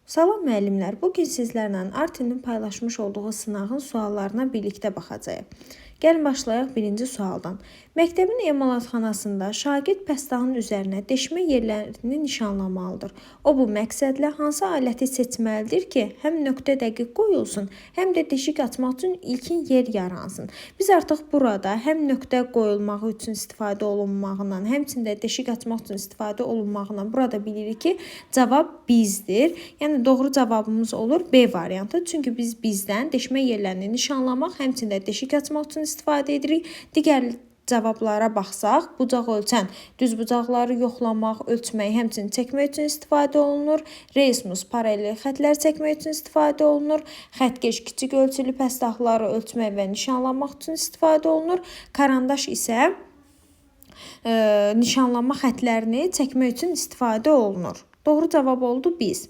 Salam müəllimlər, bugün sizlərlə Artinin paylaşmış olduğu sınağın suallarına birlikdə baxacağıq. Gəlin başlayaq birinci sualdan. Məktəbin emalatxanasında şagird pəstahın üzərinə deşmə yerlərini nişanlamalıdır. O bu məqsədlə hansı aləti seçməlidir ki, həm nöqtə dəqiq qoyulsun, həm də deşik açmaq üçün ilkin yer yaransın. Biz artıq burada həm nöqtə qoyulmağı üçün istifadə olunmağından, həmçində deşik açmaq üçün istifadə olunmağından burada bilirik ki, cavab bizdir. Yəni doğru cavabımız olur B variantı. Çünki biz bizdən deşmə yerlərini nişanlamaq, həmçində deşik açmaq üçün istifadə edirik. Digər cavablara baxsaq, bucaq ölçən, düz bucaqları yoxlamaq, ölçmək, həmçinin çəkmək üçün istifadə olunur. Reismus paralel xətlər çəkmək üçün istifadə olunur. Xəttkeş kiçik ölçülü pəstahları ölçmək və nişanlamaq üçün istifadə olunur. Karandaş isə nişanlama xətlərini çəkmək üçün istifadə olunur. Doğru cavab oldu biz.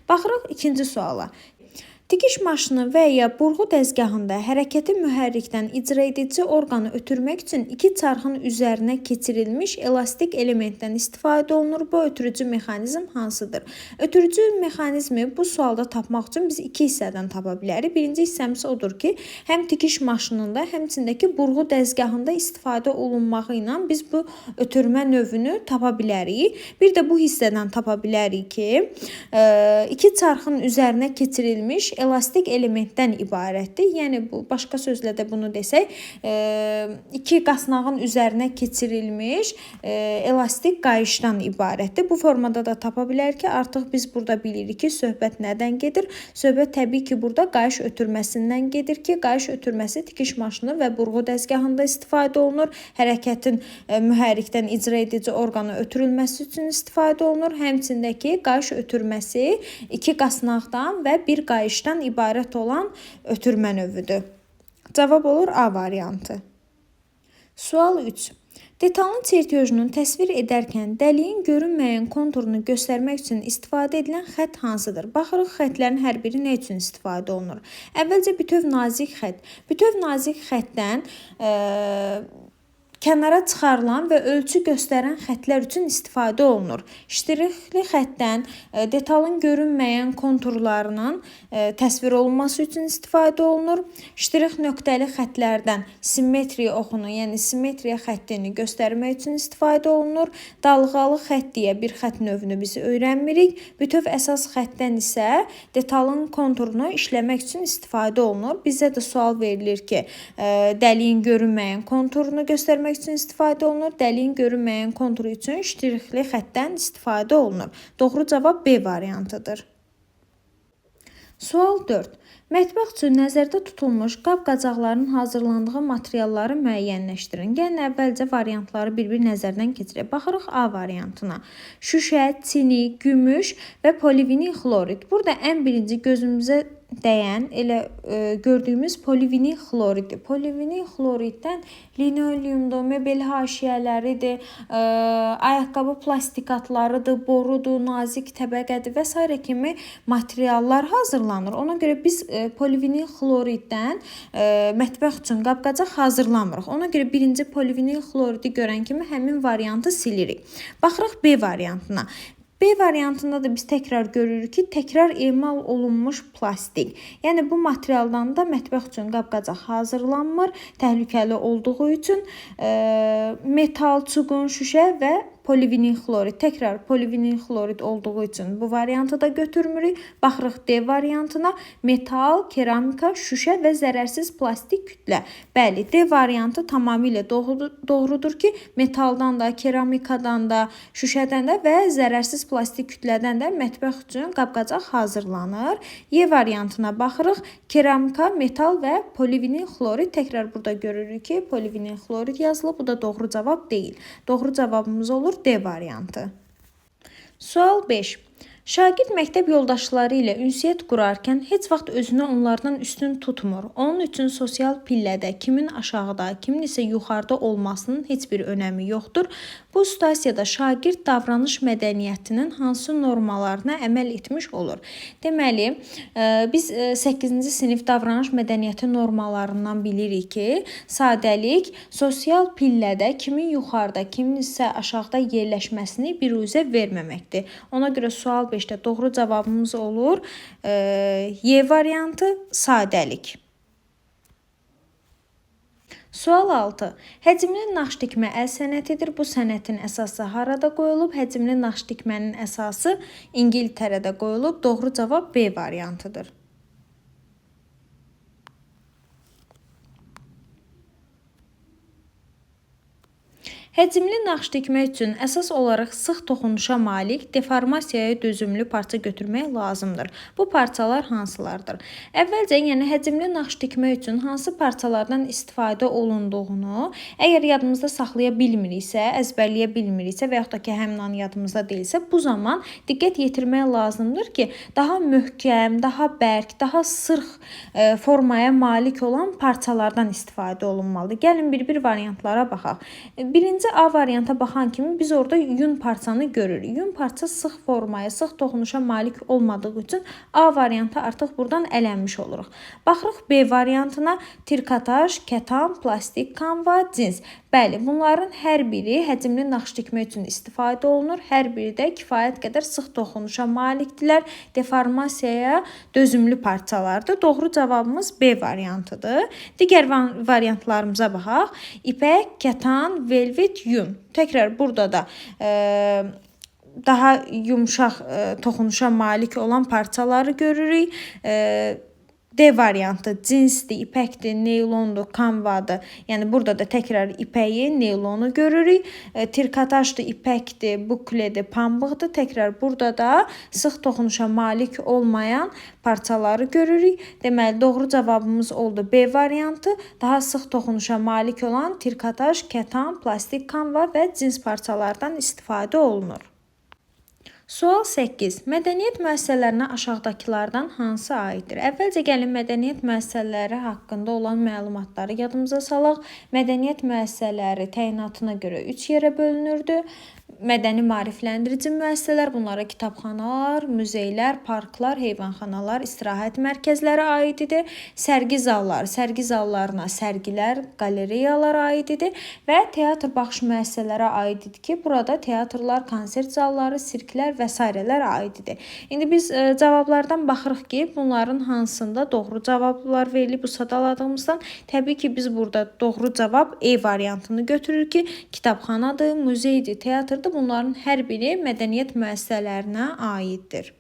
Baxırıq ikinci suala. Tikiş maşını və ya burğu dəzgahında hərəkəti mühərrikdən icra edici orqanı ötürmək üçün iki çarxın üzərinə keçirilmiş elastik elementdən istifadə olunur. Bu ötürücü mexanizm hansıdır? Ötürücü mexanizmi bu sualda tapmaq üçün biz iki hissədən tapa bilərik. Birinci hissəmiz odur ki, həm tikiş maşınında, həmçindəki burğu dəzgahında istifadə olunmağı ilə biz bu ötürmə növünü tapa bilərik. Bir də bu hissədən tapa bilərik ki, iki çarxın üzərinə keçirilmiş elastik elementdən ibarətdir. Yəni bu başqa sözlə də bunu desək, iki qasnağın üzərinə keçirilmiş elastik qayışdan ibarətdir. Bu formada da tapa bilər ki, artıq biz burada bilirik ki, söhbət nədən gedir? Söhbət təbii ki, burada qayış ötürməsindən gedir ki, qayış ötürməsi tikiş maşını və burğu dəzgahında istifadə olunur. Hərəkətin mühərrikdən icra edici orqana ötürülməsi üçün istifadə olunur. Həmçindəki qayış ötürməsi iki qasnaqdan və bir qayışdan ibarət olan ötürmə növüdür. Cavab olur A variantı. Sual 3. Detalın çertyojunu təsvir edərkən dəliyin görünməyən konturunu göstərmək üçün istifadə edilən xətt hansıdır? Baxırıq, xəttlərin hər biri nə üçün istifadə olunur? Əvvəlcə bütöv nazik xətt. Bütöv nazik xəttdən kənara çıxarılan və ölçü göstərən xəttlər üçün istifadə olunur. Ştrixli xəttdən detalın görünməyən konturlarının təsvir olunması üçün istifadə olunur. Ştrix nöqtəli xəttlərdən simmetriya oxunu, yəni simmetriya xəttini göstərmək üçün istifadə olunur. Dalğalı xətt deyə bir xətt növünü biz öyrənmirik. Bütöv əsas xəttdən isə detalın konturunu işləmək üçün istifadə olunur. Bizə də sual verilir ki, dəliyin görünməyən konturunu göstərmək üçün istifadə olunur. Dəliyin görünməyən konturu üçün ştrixli xəttdən istifadə olunur. Doğru cavab B variantıdır. Sual 4. Mətbəx üçün nəzərdə tutulmuş qab-qacaqların hazırlandığı materialları müəyyənləşdirin. Gəlin əvvəlcə variantları bir-bir nəzərdən keçirək. Baxırıq A variantına. Şüşə, çini, gümüş və polivinil xlorid. Burada ən birinci gözümüzə dəyən elə gördüyümüz polivinil xloriddir. Polivinil xloriddən linoleumdur, mebel haşiyələridir, ayaqqabı plastikatlarıdır, borudur, nazik təbəqədir və s. kimi materiallar hazırlanır. Ona görə biz polivinil xloriddən mətbəx üçün qab-qacaq hazırlamırıq. Ona görə birinci polivinil xloridi görən kimi həmin variantı silirik. Baxırıq B variantına. B variantında da biz təkrar görürük ki, təkrar emal olunmuş plastik. Yəni bu materialdan da mətbəx üçün qab-qacaq hazırlanmır. Təhlükəli olduğu üçün metal, çuqun, şüşə və polivinil xlorid. Təkrar polivinil xlorid olduğu üçün bu variantı da götürmürük. Baxırıq D variantına. Metal, keramika, şüşə və zərərsiz plastik kütlə. Bəli, D variantı tamamilə doğrudur ki, metaldan da, keramikadan da, şüşədən də və zərərsiz plastik kütlədən də mətbəx üçün qab-qacaq hazırlanır. Y variantına baxırıq. Keramika, metal və polivinil xlorid. Təkrar burada görürük ki, polivinil xlorid yazılıb. Bu da doğru cavab deyil. Doğru cavabımız olur D variantı. Sual 5. Şagird məktəb yoldaşları ilə ünsiyyət qurarkən heç vaxt özünü onlardan üstün tutmur. Onun üçün sosial pillədə kimin aşağıda, kimin isə yuxarıda olmasının heç bir önəmi yoxdur. Bu situasiyada şagird davranış mədəniyyətinin hansı normalarına əməl etmiş olur? Deməli, biz 8-ci sinif davranış mədəniyyəti normalarından bilirik ki, sadəlik sosial pillədə kimin yuxarıda, kimin isə aşağıda yerləşməsini biruzə verməməkdir. Ona görə sual Sual 5-də doğru cavabımız olur Y variantı, sadəlik. Sual 6. Həcmli naş tikmə əl sənətidir. Bu sənətin əsası harada qoyulub? Həcmli naş tikmənin əsası İngiltərədə qoyulub. Doğru cavab B variantıdır. Həcmli nax tikmək üçün əsas olaraq sıx toxunuşa malik, deformasiyaya dözümlü parça götürmək lazımdır. Bu parçalar hansılardır? Əvvəlcə, yəni həcmli nax tikmək üçün hansı parçalardan istifadə olunduğunu, əgər yadımızda saxlaya bilmiriksə, əzbərləyə bilmiriksə və yaxud da ki, həmin an yadımızda deyilsə, bu zaman diqqət yetirmək lazımdır ki, daha möhkəm, daha bərk, daha sırx formaya malik olan parçalardan istifadə olunmalıdır. Gəlin bir-bir variantlara baxaq. Birinci A varianta baxan kimi biz orada yun parçanı görürük. Yun parça sıx formaya, sıx toxunuşa malik olmadığı üçün A variantı artıq buradan ələnmiş oluruq. Baxırıq B variantına: trikotaj, kətan, plastik, kanva, cins. Bəli, bunların hər biri həcmli naxış tikmək üçün istifadə olunur. Hər biri də kifayət qədər sıx toxunuşa malikdirlər. Deformasiyaya dözümlü parçalardır. Doğru cavabımız B variantıdır. Digər variantlarımıza baxaq. İpək, kətan, velvet, yun. Təkrar burada da daha yumşaq toxunuşa malik olan parçaları görürük. D variantı cinsdir, ipəkdir, neylondur, kanvadır. Yəni burada da təkrar ipəyi, neylonu görürük. Trikotajdır, ipəkdir, bukledir, pambıqdır. Təkrar burada da sıx toxunuşa malik olmayan parçaları görürük. Deməli, doğru cavabımız oldu B variantı. Daha sıx toxunuşa malik olan trikotaj, kətan, plastik, kanva və cins parçalardan istifadə olunur. Sual 8. Mədəniyyət müəssisələrinə aşağıdakılardan hansı aiddir? Əvvəlcə gəlin mədəniyyət müəssisələri haqqında olan məlumatları yadımıza salaq. Mədəniyyət müəssisələri təyinatına görə 3 yerə bölünürdü. Mədəni maarifləndirici müəssisələr, bunlara kitabxanalar, muzeylər, parklar, heyvanxanalar, istirahət mərkəzləri aid idi. Sərgi zalları, sərgi zallarına sərgilər, qaleriyalar aid idi və teatr baxış müəssisələri aid idi ki, burada teatrlar, konsert zalları, sirklər və s. aid idi. İndi biz cavablardan baxırıq ki, bunların hansında doğru cavablar verilib bu sadaladığımızdan. Təbii ki, biz burada doğru cavab E variantını götürür ki, kitabxanadır, muzeydir, teatrdır. Bunların hər biri mədəniyyət müəssisələrinə aiddir.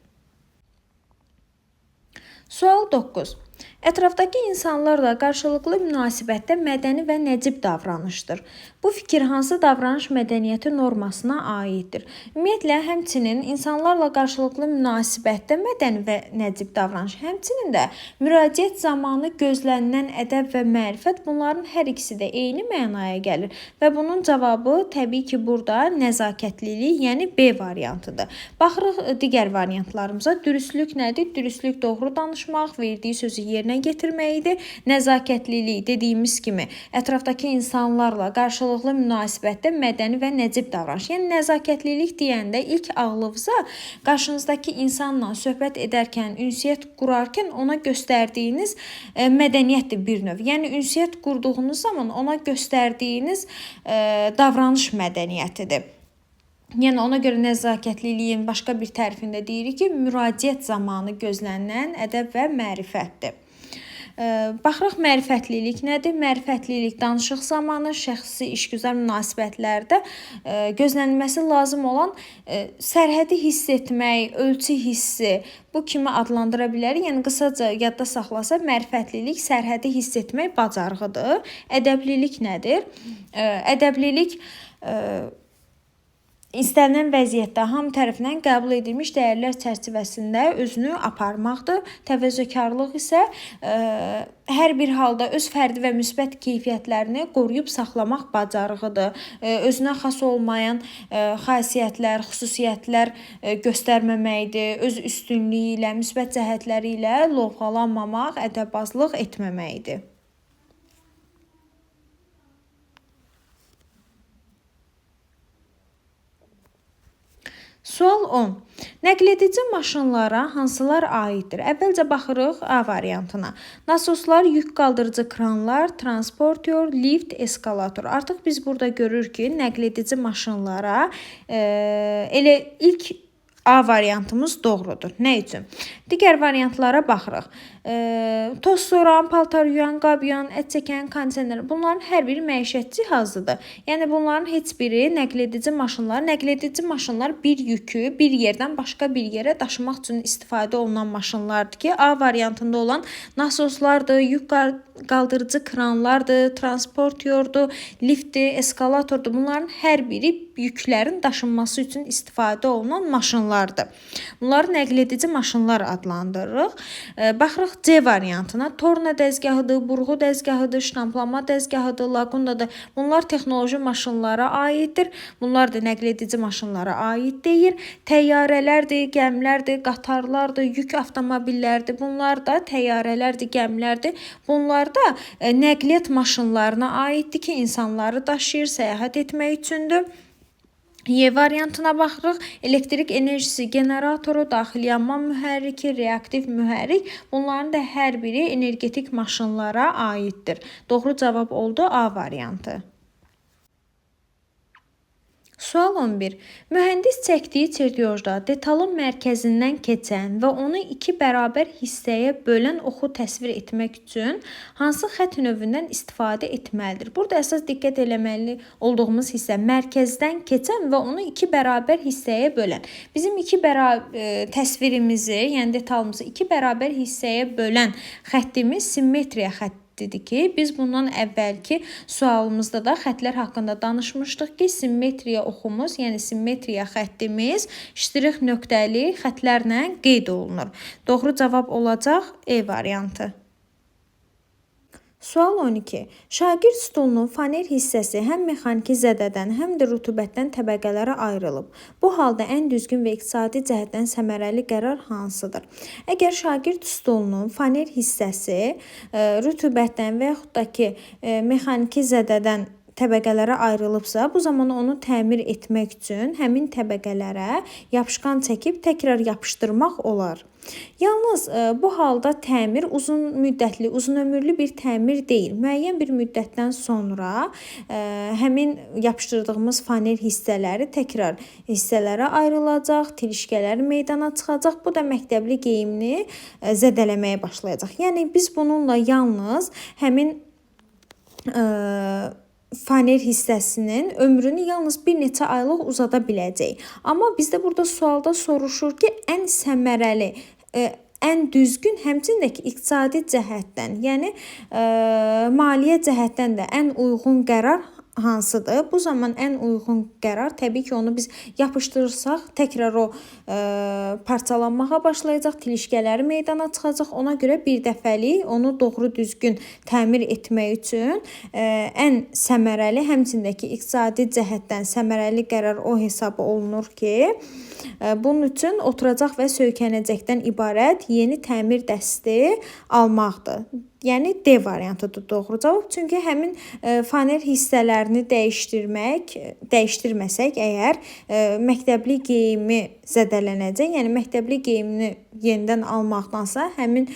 Sual 9. Ətrafdakı insanlarla qarşılıqlı münasibətdə mədəni və nəcib davranışdır. Bu fikir hansı davranış mədəniyyəti normasına aiddir? Ümumiyyətlə, həmçinin insanlarla qarşılıqlı münasibətdə mədəni və nəcib davranış, həmçinin də müraciət zamanı gözlənilən ədəb və mərifət, bunların hər ikisi də eyni mənaya gəlir və bunun cavabı təbii ki, burada nəzakətlilik, yəni B variantıdır. Baxırıq digər variantlarımıza. Dürüstlük nədir? Dürüstlük doğru danışmaq, verdiyi sözü yerinə getirməkdir. Nəzakətlilik dediyimiz kimi ətrafdakı insanlarla qarşılıqlı münasibətdə mədəni və nəcib davranış. Yəni nəzakətlilik deyəndə ilk ağlınıza qarşınızdakı insanla söhbət edərkən, ünsiyyət qurarkən ona göstərdiyiniz mədəniyyətdir bir növ. Yəni ünsiyyət qurduğunuz zaman ona göstərdiyiniz davranış mədəniyyətidir. Yəni ona görə nəzakətliliyin başqa bir tərifində deyirik ki, müraciət zamanı gözlənilən ədəb və mərifətdir. Baxırıq mərifətlilik nədir? Mərifətlilik danışıq zamanı şəxsi işgüzar münasibətlərdə gözlənilməsi lazım olan sərhədi hiss etmək, ölçü hissi, bu kimi adlandıra bilərik. Yəni qısaca yadda saxlasa, mərifətlilik sərhədi hiss etmək bacarığıdır. Ədəblilik nədir? Ədəblilik İstənilən vəziyyətdə hamı tərəfindən qəbul edilmiş dəyərlər çərçivəsində özünü aparmaqdır. Təvəzzökarlıq isə hər bir halda öz fərdi və müsbət keyfiyyətlərini qoruyub saxlamaq bacarığıdır. Özünə xas olmayan xasiyyətlər, xüsusiyyətlər göstərməməkdir. Öz üstünlüyü ilə, müsbət cəhətləri ilə lovğalanmamaq, ədəbbazlıq etməməkdir. Sual 10. Nəqledici maşınlara hansılar aiddir? Əvvəlcə baxırıq A variantına. Nasoslar, yük qaldırıcı kranlar, transportyor, lift, eskalator. Artıq biz burada görürük ki, nəqledici maşınlara elə ilk A variantımız doğrudur. Nə üçün? Digər variantlara baxırıq. Toz soran, paltar yuyan, qab yuyan, ət çəkən, kondisioner. Bunların hər biri məişət cihazıdır. Yəni bunların heç biri nəql edici maşınlar. Nəql edici maşınlar bir yükü bir yerdən başqa bir yerə daşımaq üçün istifadə olunan maşınlardır ki, A variantında olan nasoslardır, yük qaldırıcı kranlardır, transportyordur, liftdir, eskalatordur. Bunların hər biri yüklərin daşınması üçün istifadə olunan maşınlardır. Bunları nəql edici maşınlar adlandırırıq. Baxırıq C variantına. Torna dəzgahıdır, burğu dəzgahıdır, ştamplama dəzgahıdır, laqundadır. Bunlar texnoloji maşınlara aiddir. Bunlar da nəql edici maşınlara aid deyil. Təyyarələrdir, gəmilərdir, qatarlardır, yük avtomobillərdir. Bunlar da təyyarələrdir, gəmilərdir. Bunlar da nəqliyyat maşınlarına aiddir ki, insanları daşıyır, səyahət etmək üçündür. Y variantına baxırıq. Elektrik enerjisi generatoru, daxili yanma mühərriki, reaktiv mühərrik. Bunların da hər biri energetik maşınlara aiddir. Doğru cavab oldu A variantı. Sual 11. Mühəndis çəkdiyi çertyojda detalın mərkəzindən keçən və onu iki bərabər hissəyə bölən oxu təsvir etmək üçün hansı xətt növündən istifadə etməlidir? Burada əsas diqqət eləməli olduğumuz hissə mərkəzdən keçən və onu iki bərabər hissəyə bölən. Bizim təsvirimizi, yəni detalımızı iki bərabər hissəyə bölən xəttimiz simmetriya xəttidir ki, biz bundan əvvəlki sualımızda da xətlər haqqında danışmışdıq ki, simmetriya oxumuz, yəni simmetriya xəttimiz ştrix nöqtəli xətlərlə qeyd olunur. Doğru cavab olacaq E variantı. Sual 12. Şagird stolunun faner hissəsi həm mexaniki zədədən, həm də rütubətdən təbəqələrə ayrılıb. Bu halda ən düzgün və iqtisadi cəhətdən səmərəli qərar hansıdır? Əgər şagird stolunun faner hissəsi rütubətdən və yaxud da ki, mexaniki zədədən təbəqələrə ayrılıbsa, bu zaman onu təmir etmək üçün həmin təbəqələrə yapışqan çəkib təkrar yapışdırmaq olar. Yalnız bu halda təmir uzun müddətli, uzun ömürlü bir təmir deyil. Müəyyən bir müddətdən sonra həmin yapışdırdığımız faner hissələri təkrar hissələrə ayrılacaq, tilişkələri meydana çıxacaq. Bu da məktəbli geyimini zədələməyə başlayacaq. Yəni biz bununla yalnız həmin faner hissəsinin ömrünü yalnız bir neçə aylıq uzada biləcək. Amma bizdə burada sualda soruşur ki, ən səmərəli, ən düzgün, həmçinin də ki, iqtisadi cəhətdən, yəni maliyyə cəhətdən də ən uyğun qərar hansıdır? Bu zaman ən uyğun qərar təbii ki, onu biz yapışdırırsaq, təkrar o parçalanmağa başlayacaq, tilişkələri meydana çıxacaq. Ona görə bir dəfəlik onu doğru düzgün təmir etmək üçün ən səmərəli, həmçinin də ki, iqtisadi cəhətdən səmərəli qərar o hesab olunur ki, bunun üçün oturacaq və söykənəcəkdən ibarət yeni təmir dəsti almaqdır. Yəni D variantıdır doğru cavab. Çünki həmin faner hissələrini dəyişdirməsək əgər məktəbli geyimi zədələnəcək. Yəni məktəbli geyimini yenidən almaqdansa həmin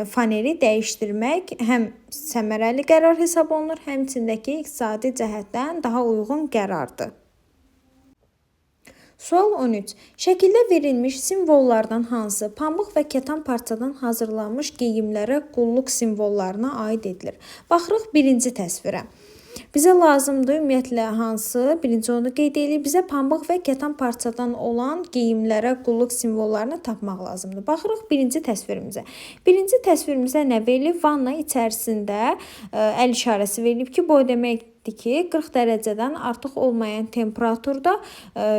faneri dəyişdirmək həm səmərəli qərar hesab olunur, həmçindəki iqtisadi cəhətdən daha uyğun qərardır. Sual 13. Şəkildə verilmiş simvollardan hansı pambıq və kətan parçadan hazırlanmış geyimlərə qulluq simvollarına aid edilir? Baxırıq birinci təsvirə. Bizə lazımdır ümumiyyətlə hansı? Birinci onu qeyd edirik. Bizə pambıq və kətan parçadan olan geyimlərə qulluq simvollarını tapmaq lazımdır. Baxırıq birinci təsvirimizə. Birinci təsvirimizə nə verilib? Vanna içərisində əl işarəsi verilib ki, bu deməkdir ki, 40 dərəcədən artıq olmayan temperaturda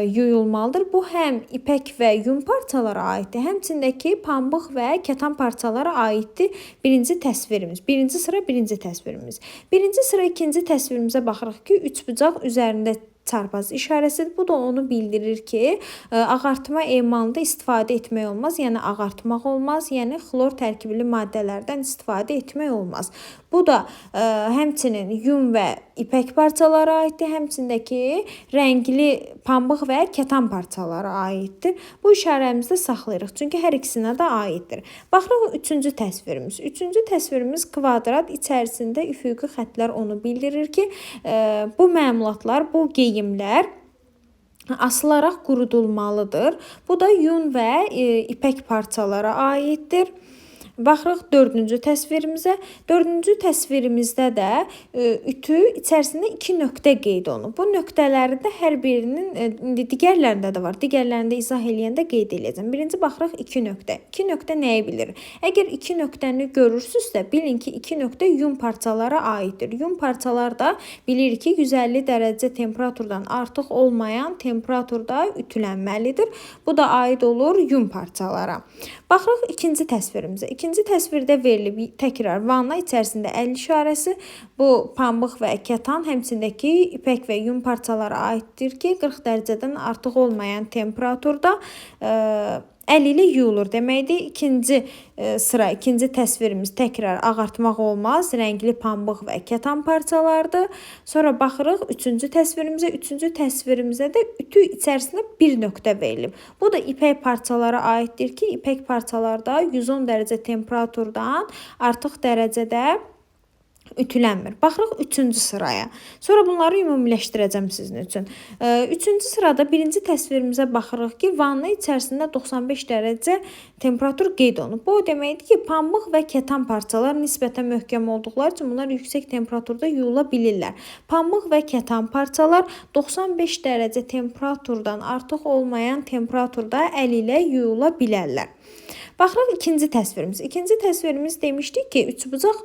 yuyulmalıdır. Bu həm ipək və yun parçalara aiddir, həmçində ki, pambıq və kətan parçalara aiddir birinci təsvirimiz. Birinci sıra birinci təsvirimiz. Birinci sıra ikinci təsvirimizə baxırıq ki, üçbucaq üzərində çarpaz işarəsidir. Bu da onu bildirir ki, ağartma emalında istifadə etmək olmaz, yəni ağartmaq olmaz, yəni xlor tərkibli maddələrdən istifadə etmək olmaz. Bu da həmçinin yun və ipək parçalara aiddir, həmçində ki, rəngli pambıq və kətan parçalara aiddir. Bu işarəmizdə saxlayırıq, çünki hər ikisinə də aiddir. Baxırıq üçüncü təsvirimiz. Üçüncü təsvirimiz kvadrat içərisində üfüqi xətlər onu bildirir ki, bu məmulatlar, bu geyimlər asılaraq qurudulmalıdır. Bu da yun və ipək parçalara aiddir. Baxırıq 4-cü təsvirimizə. 4-cü təsvirimizdə də ütü içərisində 2 nöqtə qeyd olunub. Bu nöqtələrdə hər birinin digərlərində də var. Digərlərində izah eləyəndə qeyd eləyəcəm. Birinci baxırıq 2 nöqtə. 2 nöqtə nəyi bilir? Əgər 2 nöqtəni görürsünüzsə, bilin ki, 2 nöqtə yun parçalara aiddir. Yun parçalar da bilirik ki, 150 dərəcə temperaturdan artıq olmayan temperaturda ütülənməlidir. Bu da aid olur yun parçalara. Baxırıq ikinci təsvirimizə. İkinci təsvirdə verilib təkrar vanna içərisində əl işarəsi. Bu pambıq və kətan, həmçindəki ipək və yun parçalara aiddir ki, 40 dərəcədən artıq olmayan temperaturda əl ilə yuyulur deməkdir. İkinci sıra, ikinci təsvirimiz təkrar ağartmaq olmaz. Rəngli pambıq və kətan parçalardır. Sonra baxırıq üçüncü təsvirimizə. Üçüncü təsvirimizə də ütü içərisində bir nöqtə verilib. Bu da ipək parçalara aiddir ki, ipək parçalarda 110 dərəcə temperaturdan artıq dərəcədə ütülənmir. Baxırıq 3-cü sıraya. Sonra bunları ümumiləşdirəcəm sizin üçün. 3-cü sırada birinci təsvirimizə baxırıq ki, vanna içərisində 95 dərəcə temperatur qeyd olunub. Bu o deməkdir ki, pambıq və kətan parçalar nisbətən möhkəm olduqları üçün bunlar yüksək temperaturda yuyula bilirlər. Pambıq və kətan parçalar 95 dərəcə temperaturdan artıq olmayan temperaturda əl ilə yuyula bilərlər. Baxırıq ikinci təsvirimiz. İkinci təsvirimiz demişdik ki, üçbucaq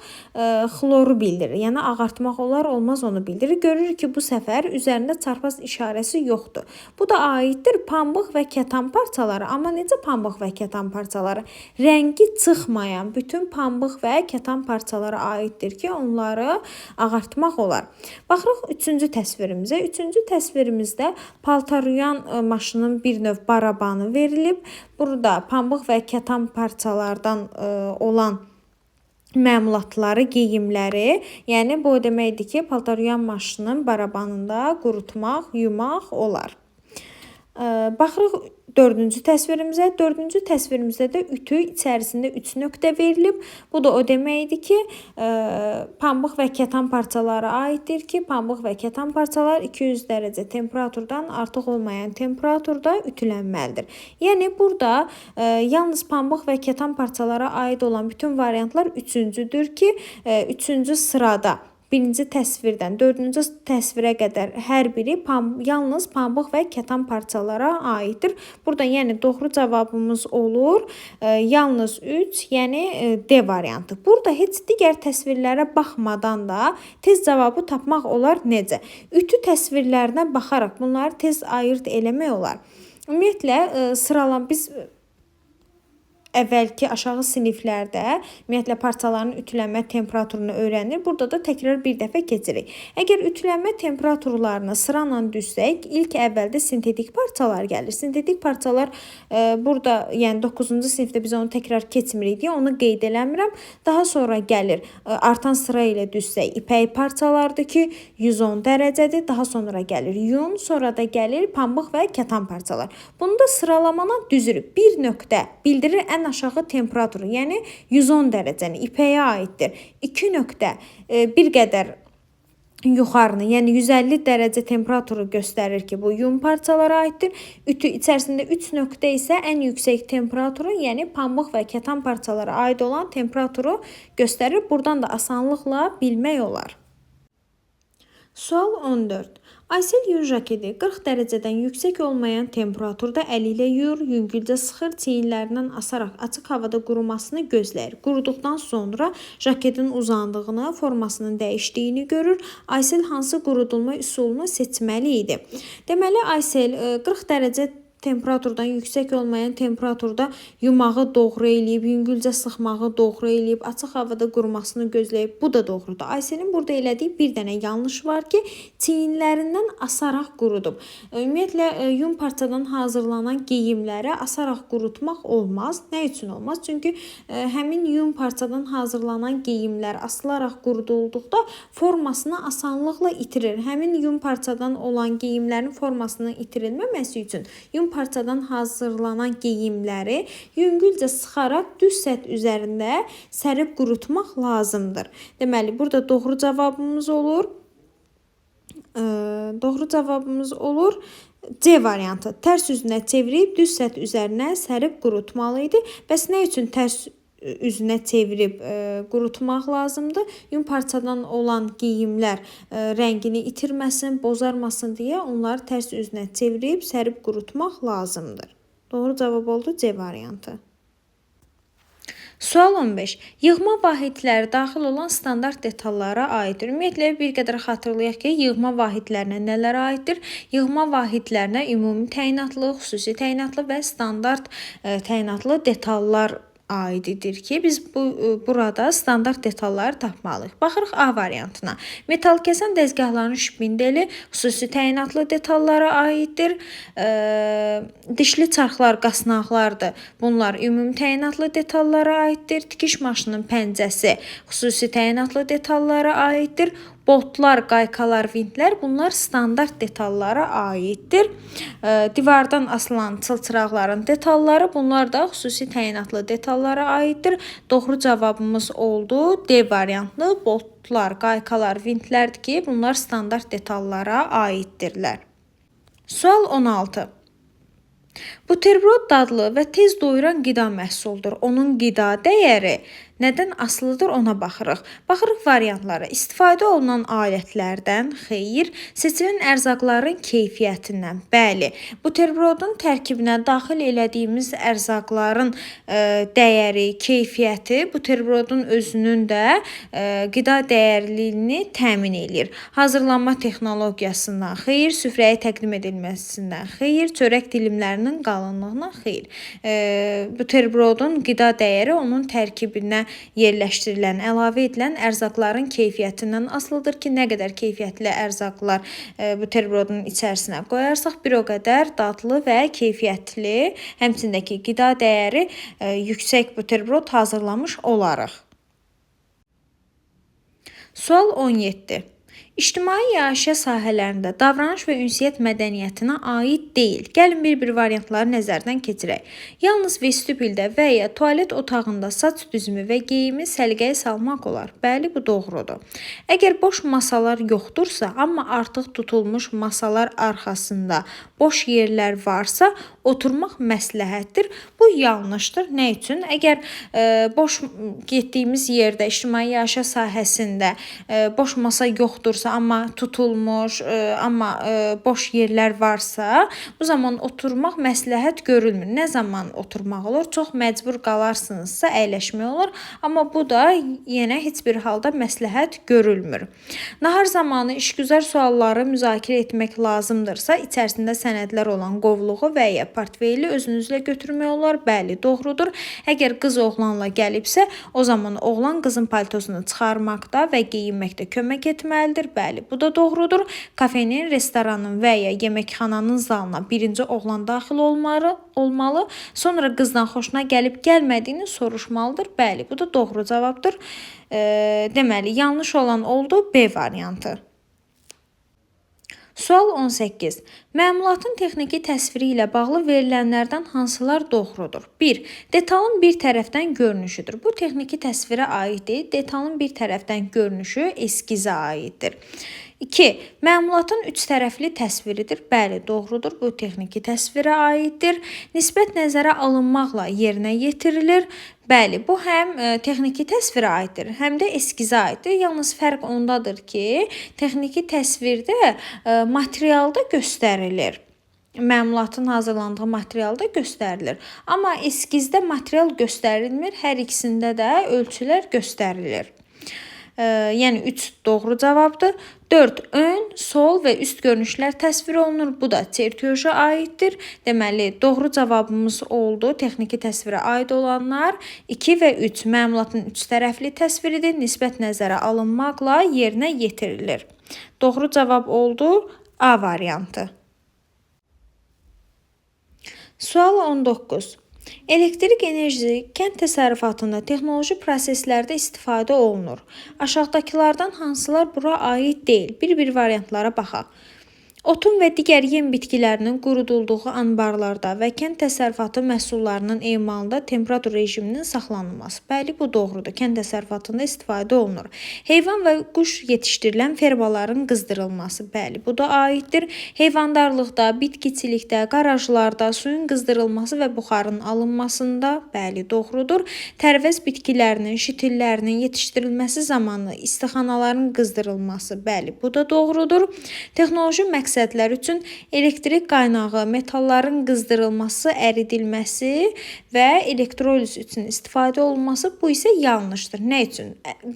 xloru bildirir. Yəni ağartmaq olar, olmaz onu bildirir. Görürük ki, bu səfər üzərində çarpaz işarəsi yoxdur. Bu da aiddir pambıq və kətan parçaları. Amma necə pambıq və kətan parçaları? Rəngi çıxmayan bütün pambıq və kətan parçalara aiddir ki, onları ağartmaq olar. Baxırıq üçüncü təsvirimizə. Üçüncü təsvirimizdə paltaryuyan maşının bir növ barabanı verilib. Burada pambıq və kətan parçalardan olan məmulatları, geyimləri, yəni bu o deməkdir ki, paltaryuyan maşının barabanında qurutmaq, yumaq olar. Baxırıq 4-cü təsvirimizə. 4-cü təsvirimizdə də ütü içərisində 3 nöqtə verilib. Bu da o deməkdir ki, pambıq və kətan parçalara aiddir ki, pambıq və kətan parçalar 200 dərəcə temperaturdan artıq olmayan temperaturda ütülənməlidir. Yəni burada yalnız pambıq və kətan parçalara aid olan bütün variantlar 3-cüdür ki, 3-cü sırada birinci təsvirdən 4-cü təsvirə qədər hər biri yalnız pambıq və kətan parçalara aiddir. Burada yəni doğru cavabımız olur yalnız 3, yəni D variantı. Burada heç digər təsvirlərə baxmadan da tez cavabı tapmaq olar necə? Ütü təsvirlərinə baxaraq bunları tez ayırt eləmək olar. Ümumiyyətlə biz əvvəlki aşağı siniflərdə ümumiyyətlə parçaların ütülənmə temperaturunu öyrənir. Burada da təkrar bir dəfə keçirik. Əgər ütülənmə temperaturlarını sırayla düzsək, ilk əvvəldə sintetik parçalar gəlir. Sintetik parçalar burada, yəni 9-cu sinifdə biz onu təkrar keçmirik deyə onu qeyd eləmirəm. Daha sonra gəlir, artan sıra ilə düzsək, ipək parçalardır ki, 110 dərəcədir. Daha sonra gəlir yun, sonra da gəlir pambıq və kətan parçalar. Bunu da sıralamana düzürük. Bir nöqtə bildirir ən aşağı temperaturu, yəni 110 dərəcəni ipəyə aiddir. 2 nöqtə bir qədər yuxarını, yəni 150 dərəcə temperaturu göstərir ki, bu yun parçalara aiddir. Ütü içərisində 3 nöqtə isə ən yüksək temperaturu, yəni pambıq və kətan parçalara aid olan temperaturu göstərir. Buradan da asanlıqla bilmək olar. Sual 14. Aysel yun jaketi 40 dərəcədən yüksək olmayan temperaturda əli ilə yuyur, yüngülcə sıxır, çiyinlərindən asaraq açıq havada qurumasını gözləyir. Quruduqdan sonra jaketin uzandığını, formasının dəyişdiyini görür. Aysel hansı qurudulma üsulunu seçməli idi? Deməli, Aysel 40 dərəcə temperaturdan yüksək olmayan temperaturda yumağı doğru eləyib, yüngülcə sıxmağı doğru eləyib, açıq havada qurumasını gözləyib. Bu da doğrudur. Ayselin burada elədiyi bir dənə yanlış var ki, çiyinlərindən asaraq qurudub. Ümumiyyətlə, yun parçadan hazırlanan geyimləri asaraq qurutmaq olmaz. Nə üçün olmaz? Çünki həmin yun parçadan hazırlanan geyimlər asılaraq qurudulduqda formasını asanlıqla itirir. Həmin yun parçadan olan geyimlərin formasının itirilməməsi üçün yun parçadan hazırlanan geyimləri yüngülcə sıxaraq düz səth üzərində sərib qurutmaq lazımdır. Deməli, burada doğru cavabımız olur. C variantı. Tərs üzünə çevirib düz səth üzərinə sərib qurutmalı idi. Bəs nə üçün tərs üzünə çevirib qurutmaq lazımdır? Yun parçadan olan geyimlər rəngini itirməsin, bozarmasın deyə onları tərs üzünə çevirib sərib qurutmaq lazımdır. Doğru cavab oldu C variantı. Sual 15. Yığma vahidləri daxil olan standart detallara aiddir. Ümumiyyətlə, bir qədər xatırlayaq ki, yığma vahidlərinə nələr aiddir? Yığma vahidlərinə ümumi təyinatlı, xüsusi təyinatlı və standart təyinatlı detallar aididir ki, biz burada standart detalları tapmalıyıq. Baxırıq A variantına. Metal kəsən dəzgahların şpindeli xüsusi təyinatlı detallara aiddir. Dişli çarxlar, qasnaqlardır. Bunlar ümumi təyinatlı detallara aiddir. Tikiş maşının pəncəsi xüsusi təyinatlı detallara aiddir. Boltlar, qaykalar, vintlər bunlar standart detallara aiddir. Divardan asılan çılçıraqların detalları bunlar da xüsusi təyinatlı detallara aiddir. Doğru cavabımız oldu D variantlı. Boltlar, qaykalar, vintlərdir ki, bunlar standart detallara aiddirlər. Sual 16. Buterbrod dadlı və tez doyuran qida məhsuludur. Onun qida dəyəri nədən asılıdır ona baxırıq. Baxırıq variantlara. İstifadə olunan alətlərdən, xeyr. Seçilən ərzaqların keyfiyyətindən, bəli. Buterbrodun tərkibinə daxil elədiyimiz ərzaqların dəyəri, keyfiyyəti buterbrodun özünün də qida dəyərliliyini təmin edir. Hazırlanma texnologiyasından, xeyr. Süfrəyə təqdim edilməsindən, xeyr. Çörək dilimlərinin qalınlığından, xeyr. Buterbrodun qida dəyəri onun tərkibinə yerləşdirilən, əlavə edilən ərzaqların keyfiyyətindən asılıdır ki, nə qədər keyfiyyətli ərzaqlar buterbrodun içərisinə qoyarsaq, bir o qədər dadlı və keyfiyyətli, həmçindəki qida dəyəri yüksək buterbrod hazırlamış olarıq. Sual 17. İctimai yaşayış sahələrində davranış və ünsiyyət mədəniyyətinə aid deyil. Gəlin bir-bir variantları nəzərdən keçirək. Yalnız vestibüldə və ya tualet otağında saç düzümü və geyimi səliqəyə salmaq olar. Bəli, bu doğrudur. Əgər boş masalar yoxdursa, amma artıq tutulmuş masalar arxasında boş yerlər varsa, oturmaq məsləhətdir. Bu yanlışdır. Nə üçün? Əgər boş getdiyimiz yerdə, ictimai yaşayış sahəsində boş masa yoxdursa, amma tutulmuş, amma boş yerlər varsa, bu zaman oturmaq məsləhət görülmür. Nə zaman oturmaq olur? Çox məcbur qalarsınızsa əyləşmək olur, amma bu da yenə heç bir halda məsləhət görülmür. Nahar zamanı işgüzar sualları müzakirə etmək lazımdırsa, içərisində sənədlər olan qovluğu və ya portfeyli özünüzlə götürmək olar. Bəli, doğrudur. Əgər qız oğlanla gəlibsə, o zaman oğlan qızın paltosunu çıxarmaqda və geyinməkdə kömək etməlidir. Bəli, bu da doğrudur. Kafenin, restoranın və ya yeməkxananın zalına birinci oğlan daxil olmalı. Sonra qızdan xoşuna gəlib gəlmədiyini soruşmalıdır. Bəli, bu da doğru cavabdır. Deməli, yanlış olan oldu B variantı. Sual 18. Məmulatın texniki təsviri ilə bağlı verilənlərdən hansılar doğrudur? 1. Detalın bir tərəfdən görünüşüdür. Bu texniki təsvirə aid deyil. Detalın bir tərəfdən görünüşü eskizə aiddir. 2. Məmulatın üç tərəfli təsviridir. Bəli, doğrudur. Bu texniki təsvirə aiddir. Nisbət nəzərə alınmaqla yerinə yetirilir. Bəli, bu həm texniki təsvirə aiddir, həm də eskizə aiddir. Yalnız fərq ondadır ki, texniki təsvirdə materialda göstərilir. Məmulatın hazırlandığı materialda göstərilir. Amma eskizdə material göstərilmir, hər ikisində də ölçülər göstərilir. Yəni 3 doğru cavabdır. 4. Ön, sol və üst görünüşlər təsvir olunur. Bu da çertyoja aiddir. Deməli, doğru cavabımız oldu. Texniki təsvirə aid olanlar 2 və 3. Məmulatın üç tərəfli təsviridir. Nisbət nəzərə alınmaqla yerinə yetirilir. Doğru cavab oldu A variantı. Sual 19. Elektrik enerjisi kənd təsərrüfatında texnoloji proseslərdə istifadə olunur. Aşağıdakılardan hansılar bura aid deyil? Bir-bir variantlara baxaq. Otun və digər yem bitkilərinin qurudulduğu anbarlarda və kənd təsərrüfatı məhsullarının emalında temperatur rejiminin saxlanılması. Bəli, bu doğrudur. Kənd təsərrüfatında istifadə olunur. Heyvan və quş yetişdirilən fermaların qızdırılması. Bəli, bu da aiddir. Heyvandarlıqda, bitkiçilikdə, qarajlarda suyun qızdırılması və buxarın alınmasında. Bəli, doğrudur. Tərvəz bitkilərinin, şitillərinin yetişdirilməsi zamanı istixanaların qızdırılması. Bəli, bu da doğrudur. Texnoloji məqsədlər üçün elektrik qaynağı, metalların qızdırılması, əridilməsi və elektroliz üçün istifadə olunması bu isə yanlışdır. Nə üçün?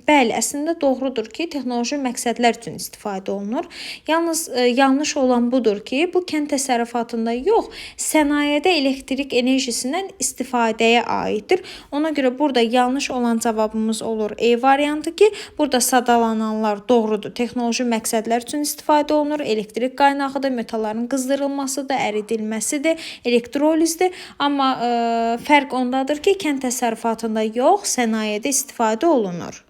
Bəli, əslində doğrudur ki, texnoloji məqsədlər üçün istifadə olunur. Yalnız yanlış olan budur ki, bu kənd təsərrüfatında yox, sənayedə elektrik enerjisindən istifadəyə aiddir. Ona görə burada yanlış olan cavabımız olur E variantı ki, burada sadalananlar doğrudur. Texnoloji məqsədlər üçün istifadə olunur. Elektrik qaynağıdır, metalların qızdırılmasıdır, əridilməsidir, elektrolizdir. Amma fərq ondadır ki, kənd təsərrüfatında yox, sənayedə istifadə olunur.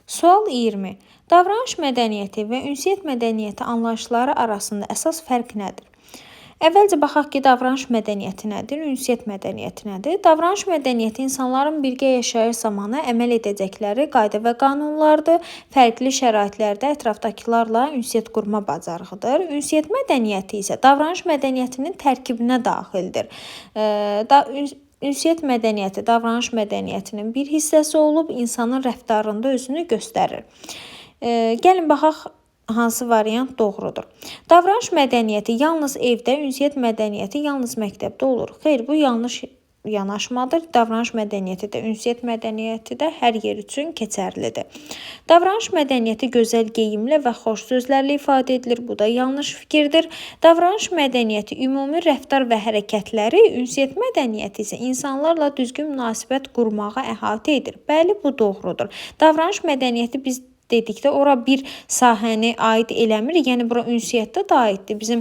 Sual 20. Davranış mədəniyyəti və ünsiyyət mədəniyyəti anlayışları arasında əsas fərq nədir? Əvvəlcə baxaq ki, davranış mədəniyyəti nədir, ünsiyyət mədəniyyəti nədir? Davranış mədəniyyəti insanların birgə yaşayış zamanı əməl edəcəkləri qayda və qanunlardır. Fərqli şəraitlərdə ətrafdakılarla ünsiyyət qurma bacarığıdır. Ünsiyyət mədəniyyəti isə davranış mədəniyyətinin tərkibinə daxildir. Ünsiyyət mədəniyyəti davranış mədəniyyətinin bir hissəsi olub insanın rəftarında özünü göstərir. Gəlin baxaq hansı variant doğrudur? Davranış mədəniyyəti yalnız evdə, ünsiyyət mədəniyyəti yalnız məktəbdə olur. Xeyr, bu yanlış yanaşmadır. Davranış mədəniyyəti də, ünsiyyət mədəniyyəti də hər yer üçün keçərlidir. Davranış mədəniyyəti gözəl geyimlə və xoş sözlərlə ifadə edilir. Bu da yanlış fikirdir. Davranış mədəniyyəti ümumi rəftar və hərəkətləri, ünsiyyət mədəniyyəti isə insanlarla düzgün münasibət qurmağa əhatə edir. Bəli, bu doğrudur. Davranış mədəniyyəti biz dedikdə ora bir sahəni aid eləmir. Yəni bura ünsiyyətdə də aiddir. Bizim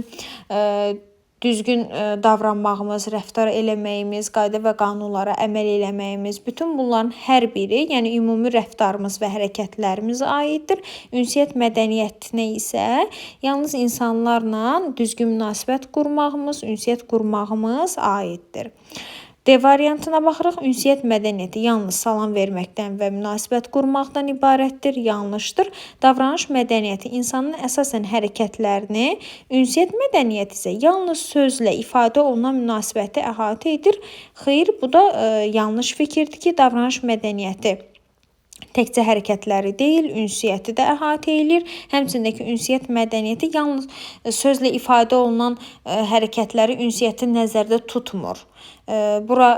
düzgün davranmağımız, rəftar eləməyimiz, qayda və qanunlara əməl eləməyimiz, bütün bunların hər biri, yəni ümumi rəftarımız və hərəkətlərimiz aiddir. Ünsiyyət mədəniyyətinə isə yalnız insanlarla düzgün münasibət qurmağımız, ünsiyyət qurmağımız aiddir. D variantına baxırıq. Ünsiyyət mədəniyyəti yalnız salam verməkdən və münasibət qurmaqdan ibarətdir. Yanlışdır. Davranış mədəniyyəti insanın əsasən hərəkətlərini, ünsiyyət mədəniyyəti isə yalnız sözlə ifadə olunan münasibəti əhatə edir. Xeyr, bu da yanlış fikirdir ki, davranış mədəniyyəti təkcə hərəkətləri deyil, ünsiyyəti də əhatə edir. Həmçində ki, ünsiyyət mədəniyyəti yalnız sözlə ifadə olunan hərəkətləri ünsiyyəti nəzərdə tutmur. Bura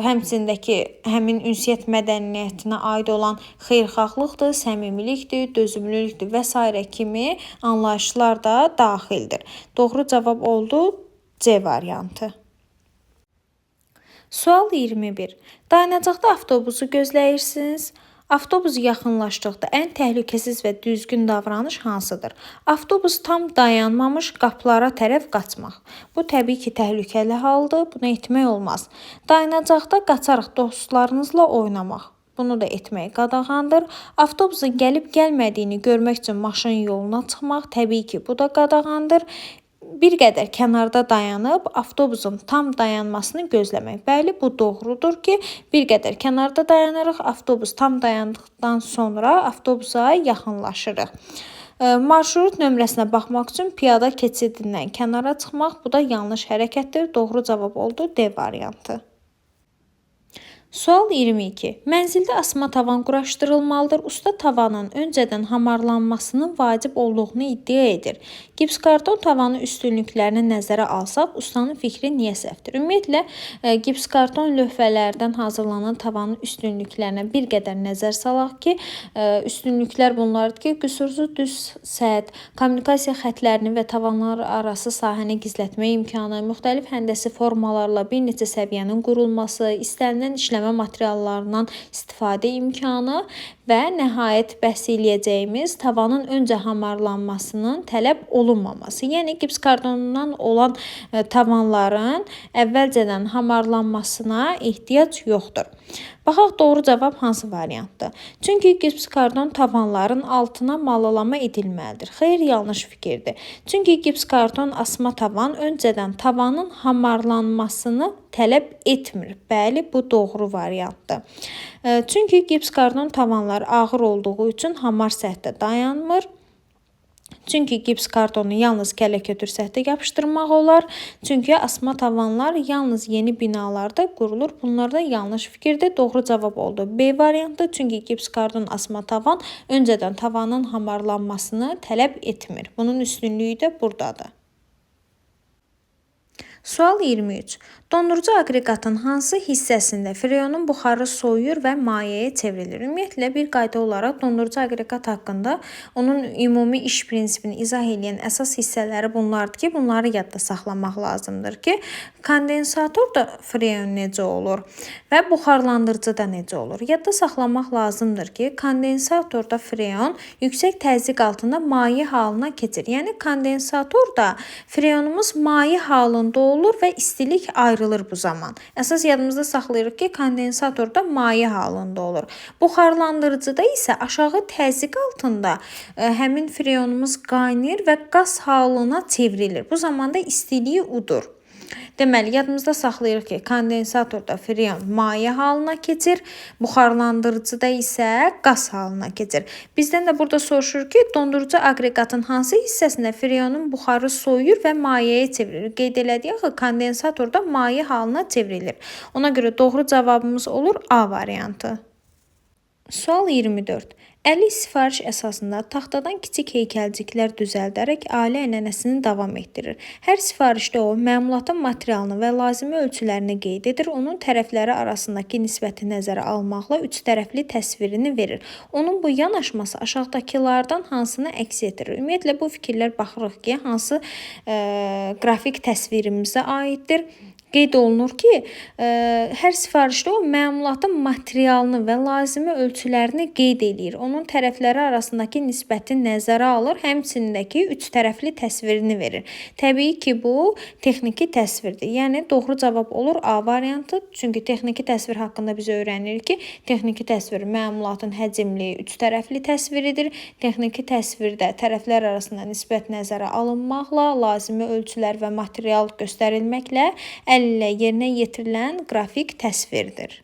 həmçində ki, həmin ünsiyyət mədəniyyətinə aid olan xeyirxahlıqdır, səmimilikdir, dözümlülükdür və s. kimi anlayışlar da daxildir. Doğru cavab oldu C variantı. Sual 21. Dayanacaqda avtobusu gözləyirsiniz. Avtobus yaxınlaşdıqda ən təhlükəsiz və düzgün davranış hansıdır? Avtobus tam dayanmamış qapılara tərəf qaçmaq. Bu təbii ki, təhlükəli haldır. Bunu etmək olmaz. Dayanacaqda qaçaraq dostlarınızla oynamaq. Bunu da etmək qadağandır. Avtobusun gəlib gəlmədiyini görmək üçün maşın yoluna çıxmaq. Təbii ki, bu da qadağandır. Bir qədər kənarda dayanıb avtobusun tam dayanmasını gözləmək. Bəli, bu doğrudur ki, bir qədər kənarda dayanırıq, avtobus tam dayandıqdan sonra avtobusa yaxınlaşırıq. Marşrut nömrəsinə baxmaq üçün piyada keçidindən kənara çıxmaq, bu da yanlış hərəkətdir. Doğru cavab oldu D variantı. Sual 22. Mənzildə asma tavan quraşdırılmalıdır. Usta tavanın öncədən hamarlanmasının vacib olduğunu iddia edir. Gipskarton tavanı üstünlüklərini nəzərə alsaq, ustanın fikri niyə səhvdir? Ümumiyyətlə, gipskarton lövhələrdən hazırlanan tavanın üstünlüklərinə bir qədər nəzər salaq ki, üstünlüklər bunlardır ki, qüsursuz düz səth, kommunikasiya xətlərini və tavanlar arası sahəni gizlətmə imkanı, müxtəlif həndəsi formalarla bir neçə səviyyənin qurulması, istənilən işləmə materiallarından istifadə imkanı və nəhayət bəhs eləyəcəyimiz tavanın öncə hamarlanmasının tələb olunmaması. Yəni, gipskartondan olan tavanların əvvəlcədən hamarlanmasına ehtiyac yoxdur. Baxaq doğru cavab hansı variantdır? Çünki gipskarton tavanların altına malalama edilməlidir. Xeyr, yanlış fikirdir. Çünki gipskarton asma tavan öncədən tavanın hamarlanmasını tələb etmir. Bəli, bu doğru variantdır. Çünki gipskarton tavanlar ağır olduğu üçün hamar səthdə dayanmır. Çünki gips kartonu yalnız kələkötür səthə yapışdırmaq olar. Çünki asma tavanlar yalnız yeni binalarda qurulur. Bunlar da yanlış fikirdir. Doğru cavab oldu B variantı. Çünki gips karton asma tavan öncədən tavanın hamarlanmasını tələb etmir. Bunun üstünlüyü də buradadır. Sual 23. Dondurucu aqreqatın hansı hissəsində freonun buxarı soyuyur və mayeyə çevrilir? Ümumiyyətlə, bir qayda olaraq dondurucu aqreqat haqqında onun ümumi iş prinsipini izah edən əsas hissələri bunlardır ki, bunları yadda saxlamaq lazımdır ki, kondensatorda freon necə olur və buxarlandırıcıda necə olur? Yadda saxlamaq lazımdır ki, kondensatorda freon yüksək təzyiq altında maye halına keçir. Yəni, kondensatorda freonumuz maye halında olur və istilik ayrılır bu zaman. Əsas yadımızda saxlayırıq ki, kondensatorda maye halında olur. Buxarlandırıcıda isə aşağı təzyiq altında həmin freonumuz qaynayır və qaz halına çevrilir. Bu zamanda istiliyi udur. Deməli, yadımızda saxlayırıq ki, kondensatorda freon maye halına keçir, buxarlandırıcıda isə qaz halına keçir. Bizdən də burada soruşur ki, dondurucu aqreqatın hansı hissəsində freonun buxarı soyuyur və mayeyə çevrilir? Qeyd elədiyək ki, kondensatorda maye halına çevrilir. Ona görə doğru cavabımız olur A variantı. Sual 24. Əli sifariş əsasında taxtadan kiçik heykəlciklər düzəldərək ailə ənənəsini davam etdirir. Hər sifarişdə o, məmulatın materialını və lazımi ölçülərini qeyd edir, onun tərəfləri arasındakı nisbəti nəzərə almaqla üç tərəfli təsvirini verir. Onun bu yanaşması aşağıdakılardan hansını əks etdirir? Ümumiyyətlə, bu fikirlər baxırıq ki, hansı qrafik təsvirimizə aiddir. Qeyd olunur ki, hər sifarişdə o məmulatın materialını və lazımi ölçülərini qeyd edir. Onun tərəfləri arasındakı nisbəti nəzərə alır, həmçindəki üç tərəfli təsvirini verir. Təbii ki, bu texniki təsvirdir. Yəni, doğru cavab olur A variantı. Çünki texniki təsvir haqqında biz öyrənirik ki, texniki təsvir məmulatın həcmli üç tərəfli təsviridir. Texniki təsvirdə tərəflər arasında nisbət nəzərə alınmaqla, lazımi ölçülər və material göstərilməklə ilə yerinə yetirilən qrafik təsvirdir.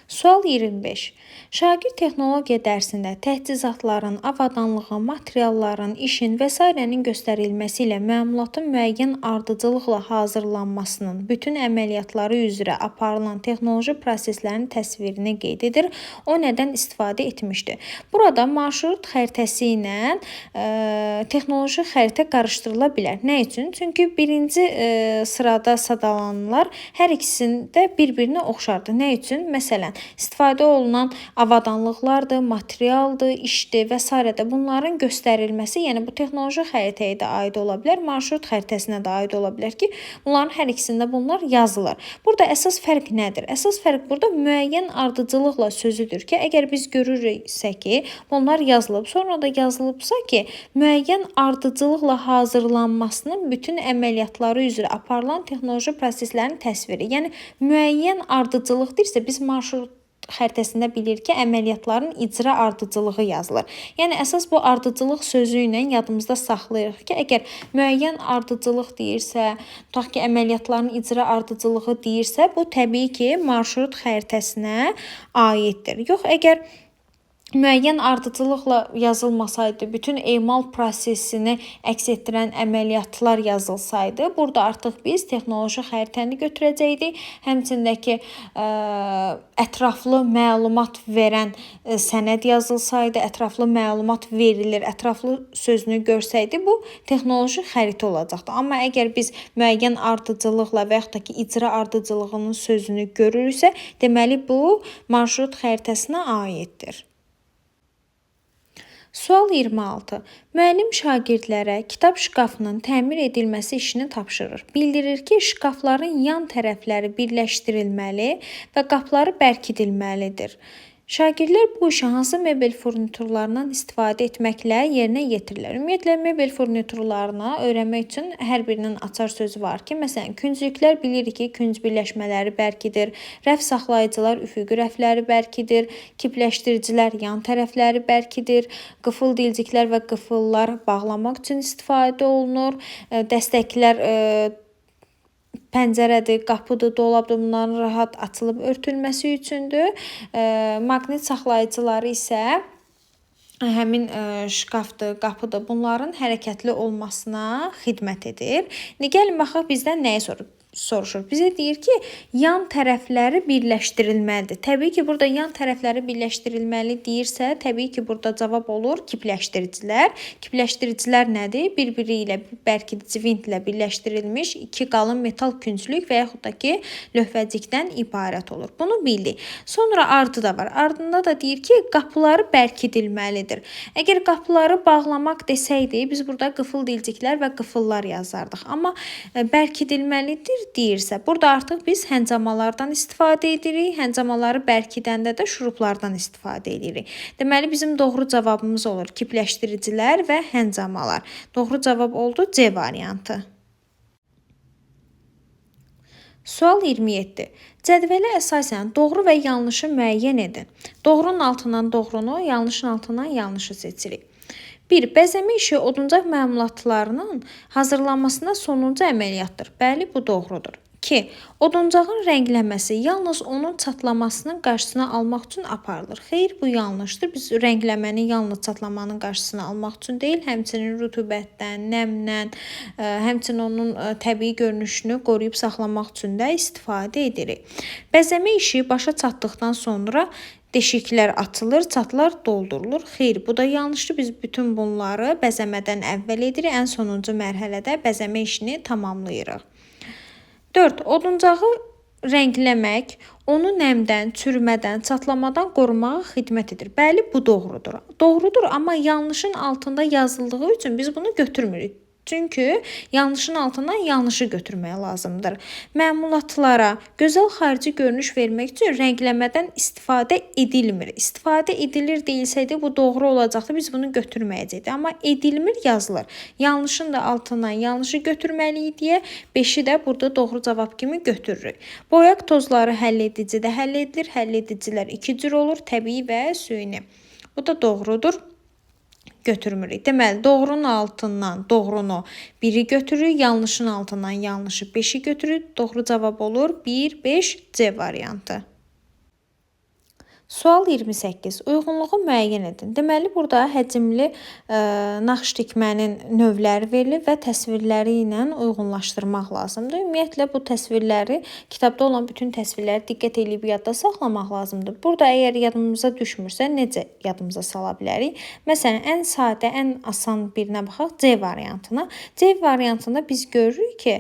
Sual 25. Şagird texnologiya dərsində təchizatların, avadanlığın, materialların, işin və s.nin göstərilməsi ilə məmulatın müəyyən ardıcılıqla hazırlanmasının bütün əməliyyatları üzrə aparılan texnoloji proseslərin təsvirini qeyd edir. O nədən istifadə etmişdir? Burada marşrut xəritəsi ilə texnoloji xəritə qarışdırıla bilər. Nə üçün? Çünki birinci sırada sadalananlar hər ikisində bir-birinə oxşardır. Nə üçün? Məsələn, istifadə olunan avadanlıqlardır, materialdır, işdir və s. bunların göstərilməsi, yəni bu texnoloji xəritəyə də aid ola bilər, marşrut xəritəsinə də aid ola bilər ki, bunların hər ikisində bunlar yazılır. Burada əsas fərq nədir? Əsas fərq burada müəyyən ardıcılıqla sözüdür ki, əgər biz görürüksə ki, bunlar yazılıb, sonra da yazılıbsa ki, müəyyən ardıcılıqla hazırlanmasının bütün əməliyyatları üzrə aparılan texnoloji proseslərin təsviri. Yəni, müəyyən ardıcılıq deyirsə, biz marşrut xəritəsində bilir ki, əməliyyatların icra ardıcılığı yazılır. Yəni, əsas bu ardıcılıq sözü ilə yadımızda saxlayırıq ki, əgər müəyyən ardıcılıq deyirsə, tutaq ki, əməliyyatların icra ardıcılığı deyirsə, bu təbii ki, marşrut xəritəsinə aiddir. Yox, əgər müəyyən ardıcılıqla yazılmasaydı, bütün emal prosesini əks etdirən əməliyyatlar yazılsaydı, burada artıq biz texnoloji xəritəni götürəcəkdik. Həmçindəki ətraflı məlumat verən sənəd yazılsaydı, ətraflı məlumat verilir, ətraflı sözünü görsəydi, bu texnoloji xəritə olacaqdı. Amma əgər biz müəyyən ardıcılıqla və yaxud da ki, icra ardıcılığının sözünü görürüksə, deməli bu marşrut xəritəsinə aiddir. Sual 26. Müəllim şagirdlərə kitab şkafının təmir edilməsi işini tapşırır. Bildirir ki, şkafların yan tərəfləri birləşdirilməli və qapıları bərkidilməlidir. Şagirdlər bu işi hansı mebel furniturlarından istifadə etməklə yerinə yetirirlər? Ümumiyyətlə, mebel furniturlarını öyrənmək üçün hər birinin açar sözü var ki, məsələn, künclüklər bilirik ki, künc birləşmələri bərkidir, rəf saxlayıcılar üfüqi rəfləri bərkidir, kipləşdiricilər yan tərəfləri bərkidir, qıfıl dilciklər və qıfıllar bağlamaq üçün istifadə olunur, dəstəklər pəncərədir, qapıdır, dolabdır, bunların rahat açılıb örtülməsi üçündür. Maqnit saxlayıcıları isə həmin şkafdır, qapıdır, bunların hərəkətli olmasına xidmət edir. İndi gəlin baxaq bizdən nəyi soruşur. Bizə deyir ki, yan tərəfləri birləşdirilməlidir. Təbii ki, burada yan tərəfləri birləşdirilməli deyirsə, təbii ki, burada cavab olur kipləşdiricilər. Kipləşdiricilər nədir? Bir-biri ilə bərkidici vintlə birləşdirilmiş iki qalın metal künclük və yaxud da ki, lövhəcikdən ibarət olur. Bunu bildik. Sonra ardı da var. Ardında da deyir ki, qapıları bərkidilməlidir. Əgər qapıları bağlamaq desəydi, biz burada qıfıl dilciklər və qıfıllar yazardıq. Amma bərkidilməlidir deyirsə, burada artıq biz həncamalardan istifadə edirik. Həncamaları bərkidəndə də şuruplardan istifadə edirik. Deməli, bizim doğru cavabımız olur kipləşdiricilər və həncamalar. Doğru cavab oldu C variantı. Sual 27. Cədvələ əsasən doğru və yanlışı müəyyən edin. Doğrunun altından doğrunu, yanlışın altından yanlışı seçirik. 1. Bəzəmə işi oduncaq məmulatlarının hazırlanmasına sonuncu əməliyyatdır. Bəli, bu doğrudur. 2. Oduncağın rəngləməsi yalnız onun çatlamasının qarşısını almaq üçün aparılır. Xeyr, bu yanlışdır. Biz rəngləmənin yalnız çatlamanın qarşısını almaq üçün deyil, həmçinin rütubətdən, nəmdən, həmçinin onun təbii görünüşünü qoruyub saxlamaq üçün də istifadə edirik. Bəzəmə işi başa çatdıqdan sonra deşiklər açılır, çatlar doldurulur. Xeyr, bu da yanlışdır. Biz bütün bunları bəzəmədən əvvəl edirik. Ən sonuncu mərhələdə bəzəmə işini tamamlayırıq. 4. Oduncağı rəngləmək, onu nəmdən, çürümədən, çatlamadan qorumağa xidmət edir. Bəli, bu doğrudur. Doğrudur, amma yanlışın altında yazıldığı üçün biz bunu götürmürük. Çünki yanlışın altından yanlışı götürmək lazımdır. Məmulatlara gözəl xarici görünüş vermək üçün rəngləmədən istifadə edilmir. İstifadə edilir deyilsəydi bu doğru olacaqdı. Biz bunu götürməyəcəkdik. Amma edilmir yazılır. Yanlışın da altından yanlışı götürməliyik deyə 5-i də burada doğru cavab kimi götürürük. Boyaq tozları həll edicidə həll edilir. Həll edicilər iki cür olur. Təbii və süni. Bu da doğrudur. Götürmürük. Deməli, doğrunun altından doğrunu 1-i götürürük, yanlışın altından yanlışı 5-i götürürük. Doğru cavab olur 1, 5, C variantı. Sual 28. Uyğunluğu müəyyən edin. Deməli, burada həcmli naxış tikmənin növləri verilir və təsvirləri ilə uyğunlaşdırmaq lazımdır. Ümumiyyətlə, bu təsvirləri, kitabda olan bütün təsvirləri diqqət edib yadda saxlamaq lazımdır. Burada əgər yadımıza düşmürsə, necə yadımıza sala bilərik? Məsələn, ən sadə, ən asan birinə baxaq, C variantına. C variantında biz görürük ki,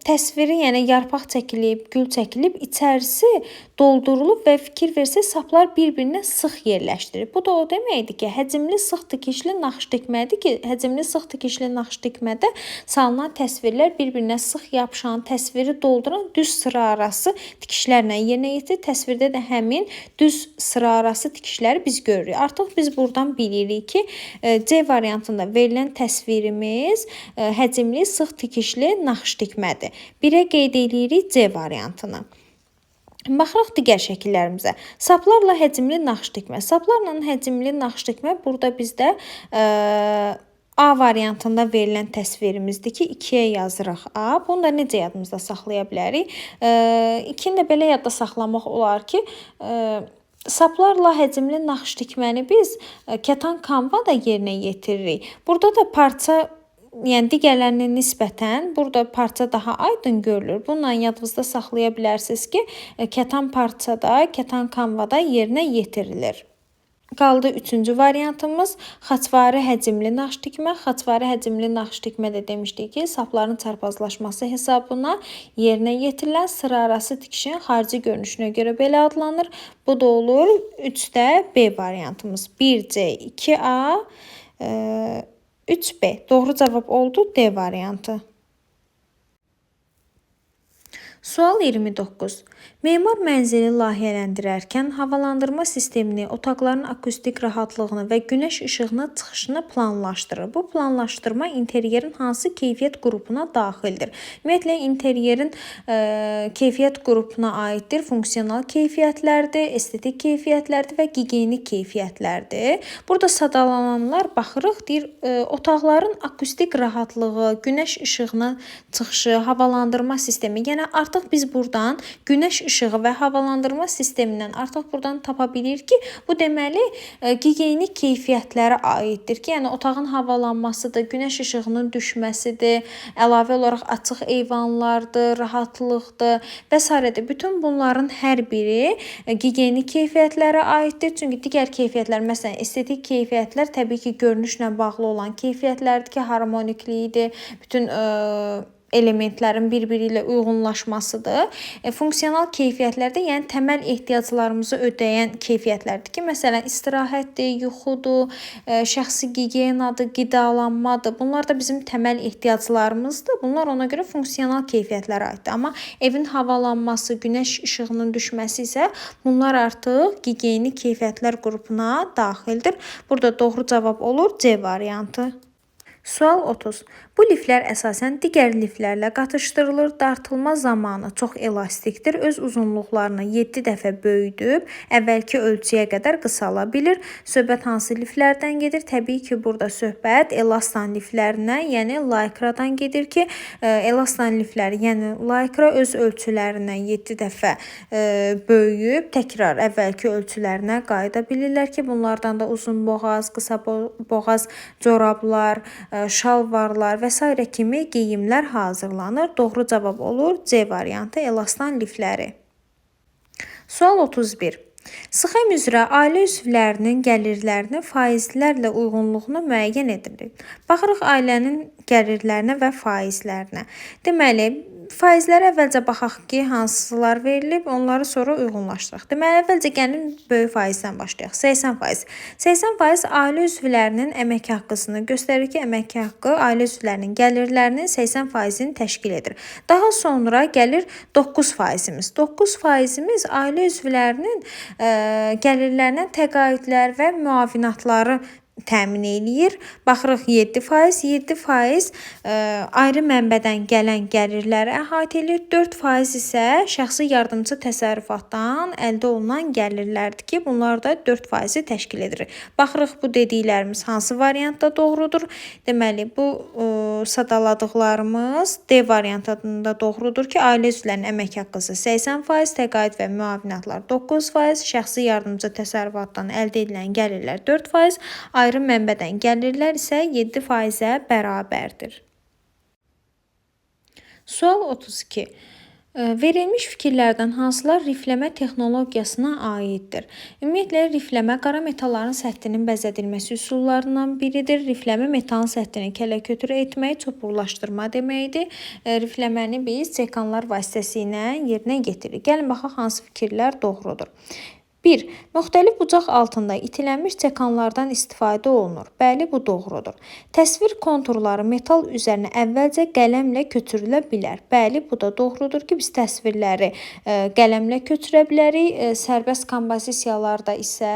təsviri, yəni yarpaq çəkilib, gül çəkilib, içərisi doldurulub və fikir versə saplar bir-birinə sıx yerləşdirir. Bu da o deməkdir ki, həcmli sıx tikişli naxış tikmədir ki, həcmli sıx tikişli naxış tikmədə salınan təsvirlər bir-birinə sıx yapışan, təsviri dolduran düz sıra arası tikişlərlə yerinə yetirir. Təsvirdə də həmin düz sıra arası tikişləri biz görürük. Artıq biz buradan bilirik ki, C variantında verilən təsvirimiz həcmli sıx tikişli naxış tikmədir. 1-ə qeyd edirik C variantını. Baxırıq digər şəkillərimizə. Saplarla həcmli naxış tikmə. Saplarla həcmli naxış tikmə burada bizdə A variantında verilən təsvirimizdir ki, 2-yə yazırıq A. Bunu da necə yadımızda saxlaya bilərik? 2-ni də belə yadda saxlamaq olar ki, saplarla həcmli naxış tikməni biz kətan kanva da yerinə yetiririk. Burada da parça, yəni digərlərinə nisbətən burada parça daha aydın görülür. Bununla yadınızda saxlaya bilərsiniz ki, kətan parçada, kətan kanvada yerinə yetirilir. Qaldı 3-cü variantımız xaçvari həcmli naxış tikmə. Xaçvari həcmli naxış tikmə də demişdik ki, sapların çarpazlaşması hesabına yerinə yetirilən sıra arası tikişin xarici görünüşünə görə belə adlanır. Bu da olur 3-də B variantımız. 1C, 2A, 3B. Doğru cavab oldu D variantı. Sual 29. Memar mənzili layihələndirərkən havalandırma sistemini, otaqların akustik rahatlığını və günəş işığının çıxışını planlaşdırır. Bu planlaşdırma interyerin hansı keyfiyyət qrupuna daxildir? Ümumiyyətlə, interyerin keyfiyyət qrupuna aiddir. Funksional keyfiyyətlərdir, estetik keyfiyyətlərdir və gigiyenik keyfiyyətlərdir. Burada sadalananlar baxırıq, deyir, otaqların akustik rahatlığı, günəş işığının çıxışı, havalandırma sistemi. Yəni, artıq biz buradan günəş işığı və havalandırma sistemindən artıq buradan tapa bilirik ki, bu deməli gigiyenik keyfiyyətlərə aiddir ki, yəni otağın havalanmasıdır, günəş işığının düşməsidir, əlavə olaraq açıq eyvanlardır, rahatlıqdır və s. Bütün bunların hər biri gigiyenik keyfiyyətlərə aiddir. Çünki digər keyfiyyətlər, məsələn, estetik keyfiyyətlər təbii ki, görünüşlə bağlı olan keyfiyyətlərdir ki, harmonikliyidir, bütün elementlərin bir-biri ilə uyğunlaşmasıdır. Funksional keyfiyyətlər də yəni təməl ehtiyaclarımızı ödəyən keyfiyyətlərdir ki, məsələn, istirahətdir, yuxudur, şəxsi gigiyenadır, qidalanmadır. Bunlar da bizim təməl ehtiyaclarımızdır. Bunlar ona görə funksional keyfiyyətlərə aiddir. Amma evin havalanması, günəş işığının düşməsi isə bunlar artıq gigiyenik keyfiyyətlər qrupuna daxildir. Burada doğru cavab olur C variantı. Sual 30. Bu liflər əsasən digər liflərlə qatışdırılır. Dartılma zamanı çox elastikdir. Öz uzunluqlarını 7 dəfə böyüdüb əvvəlki ölçüyə qədər qısala bilir. Söhbət hansı liflərdən gedir? Təbii ki, burada söhbət elastan liflərinə, yəni Lycra-dan gedir ki, elastan lifləri, yəni Lycra öz ölçülərindən 7 dəfə böyüyüb təkrar əvvəlki ölçülərinə qayıda bilirlər ki, bunlardan da uzun boğaz, qısa boğaz corablar, şalvarlar və s. kimi geyimlər hazırlanır. Doğru cavab olur C variantı, elastan lifləri. Sual 31. Sıxəm üzrə ailə üzvlərinin gəlirlərini faizlərlə uyğunluğunu müəyyən edilir. Baxırıq ailənin gəlirlərinə və faizlərinə. Deməli, faizlərə əvvəlcə baxaq ki, hansılar verilib, onları sonra uyğunlaşdıraq. Deməli, əvvəlcə gəlin böyük faizdən başlayaq. 80%. 80% ailə üzvlərinin əmək haqqısını göstərir ki, əmək haqqı ailə üzvlərinin gəlirlərinin 80%-ni təşkil edir. Daha sonra gəlir 9%-imiz. 9%-imiz ailə üzvlərinin gəlirlərinə təqaüdlər və müavinatları təmin eləyir. Baxırıq 7%, 7% ayrı mənbədən gələn gəlirləri əhatə edir. 4% isə şəxsi yardımçı təsərrüfatdan əldə olunan gəlirlərdir ki, bunlar da 4%-i təşkil edir. Baxırıq bu dediklərimiz hansı variantda doğrudur? Deməli, bu sadaladıqlarımız D variantında doğrudur ki, ailə üzvlərinin əmək haqqısı 80%, təqaüd və müavinatlar 9%, şəxsi yardımçı təsərrüfatdan əldə edilən gəlirlər 4%, ayrı mənbədən gəlirlər isə 7%-ə bərabərdir. Sual 32. Verilmiş fikirlərdən hansılar rifləmə texnologiyasına aiddir? Ümumiyyətlə, rifləmə qara metalların səthinin bəzədilməsi üsullarından biridir. Rifləmə metalın səthini kələ-kötür etmək, çubuqlaşdırma deməkdir. Rifləməni biz çekanlar vasitəsilə yerinə yetiririk. Gəlin baxaq hansı fikirlər doğrudur. 1. Müxtəlif bucaq altında itilənmiş çekanlardan istifadə olunur. Bəli, bu doğrudur. Təsvir konturları metal üzərinə əvvəlcə qələmlə köçürülə bilər. Bəli, bu da doğrudur ki, biz təsvirləri qələmlə köçürə bilərik. Sərbəst kompozisiyalarda isə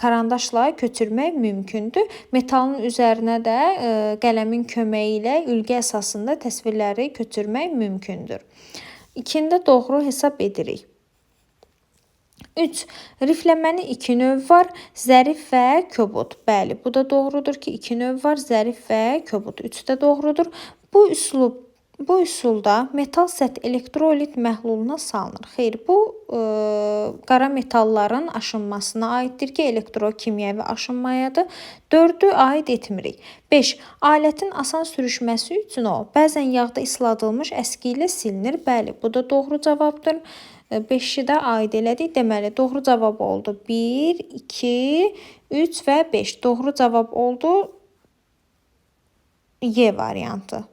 karandaşla köçürmək mümkündür. Metalın üzərinə də qələmin köməyi ilə ülgə əsasında təsvirləri köçürmək mümkündür. 2-də doğru hesab edirik. 3. Rifləmənin 2 növü var, zərif və kobud. Bəli, bu da doğrudur ki, 2 növü var, zərif və kobud. 3-də doğrudur. Bu üsulda metal səth elektrolit məhluluna salınır. Xeyr, bu qara metalların aşınmasına aiddir ki, elektrokimyəvi aşınmayadır. 4-ü aid etmirik. 5. Alətin asan sürüşməsi üçün bəzən yağda isladılmış əski ilə silinir. Bəli, bu da doğru cavabdır. 5-i də aid elədik. Deməli, doğru cavab oldu 1, 2, 3 və 5. Doğru cavab oldu Y variantı.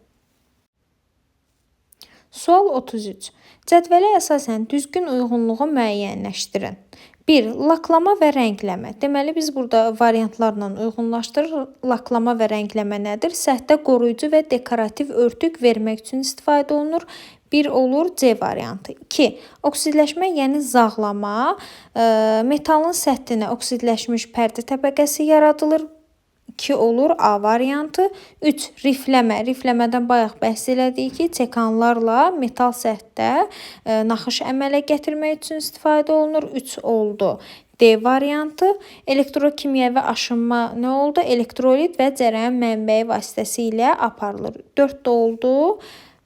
Sual 33. Cədvələ əsasən düzgün uyğunluğu müəyyənləşdirin. 1. Laklama və rəngləmə. Deməli, biz burada variantlarla uyğunlaşdırırıq. Laklama və rəngləmə nədir? Səthdə qoruyucu və dekorativ örtük vermək üçün istifadə olunur. 1 olur C variantı. 2. Oksidləşmə, yəni zağlama, metalın səthinə oksidləşmiş pərdə təbəqəsi yaradılır. 2 olur A variantı. 3. Rifləmə. Rifləmədən bayaq bəhs elədik ki, çekanlarla metal səthdə naxış əmələ gətirmək üçün istifadə olunur. 3 oldu D variantı. Elektrokimyəvi aşınma nə oldu? Elektrolit və cərəyan mənbəyi vasitəsilə aparılır. 4 də oldu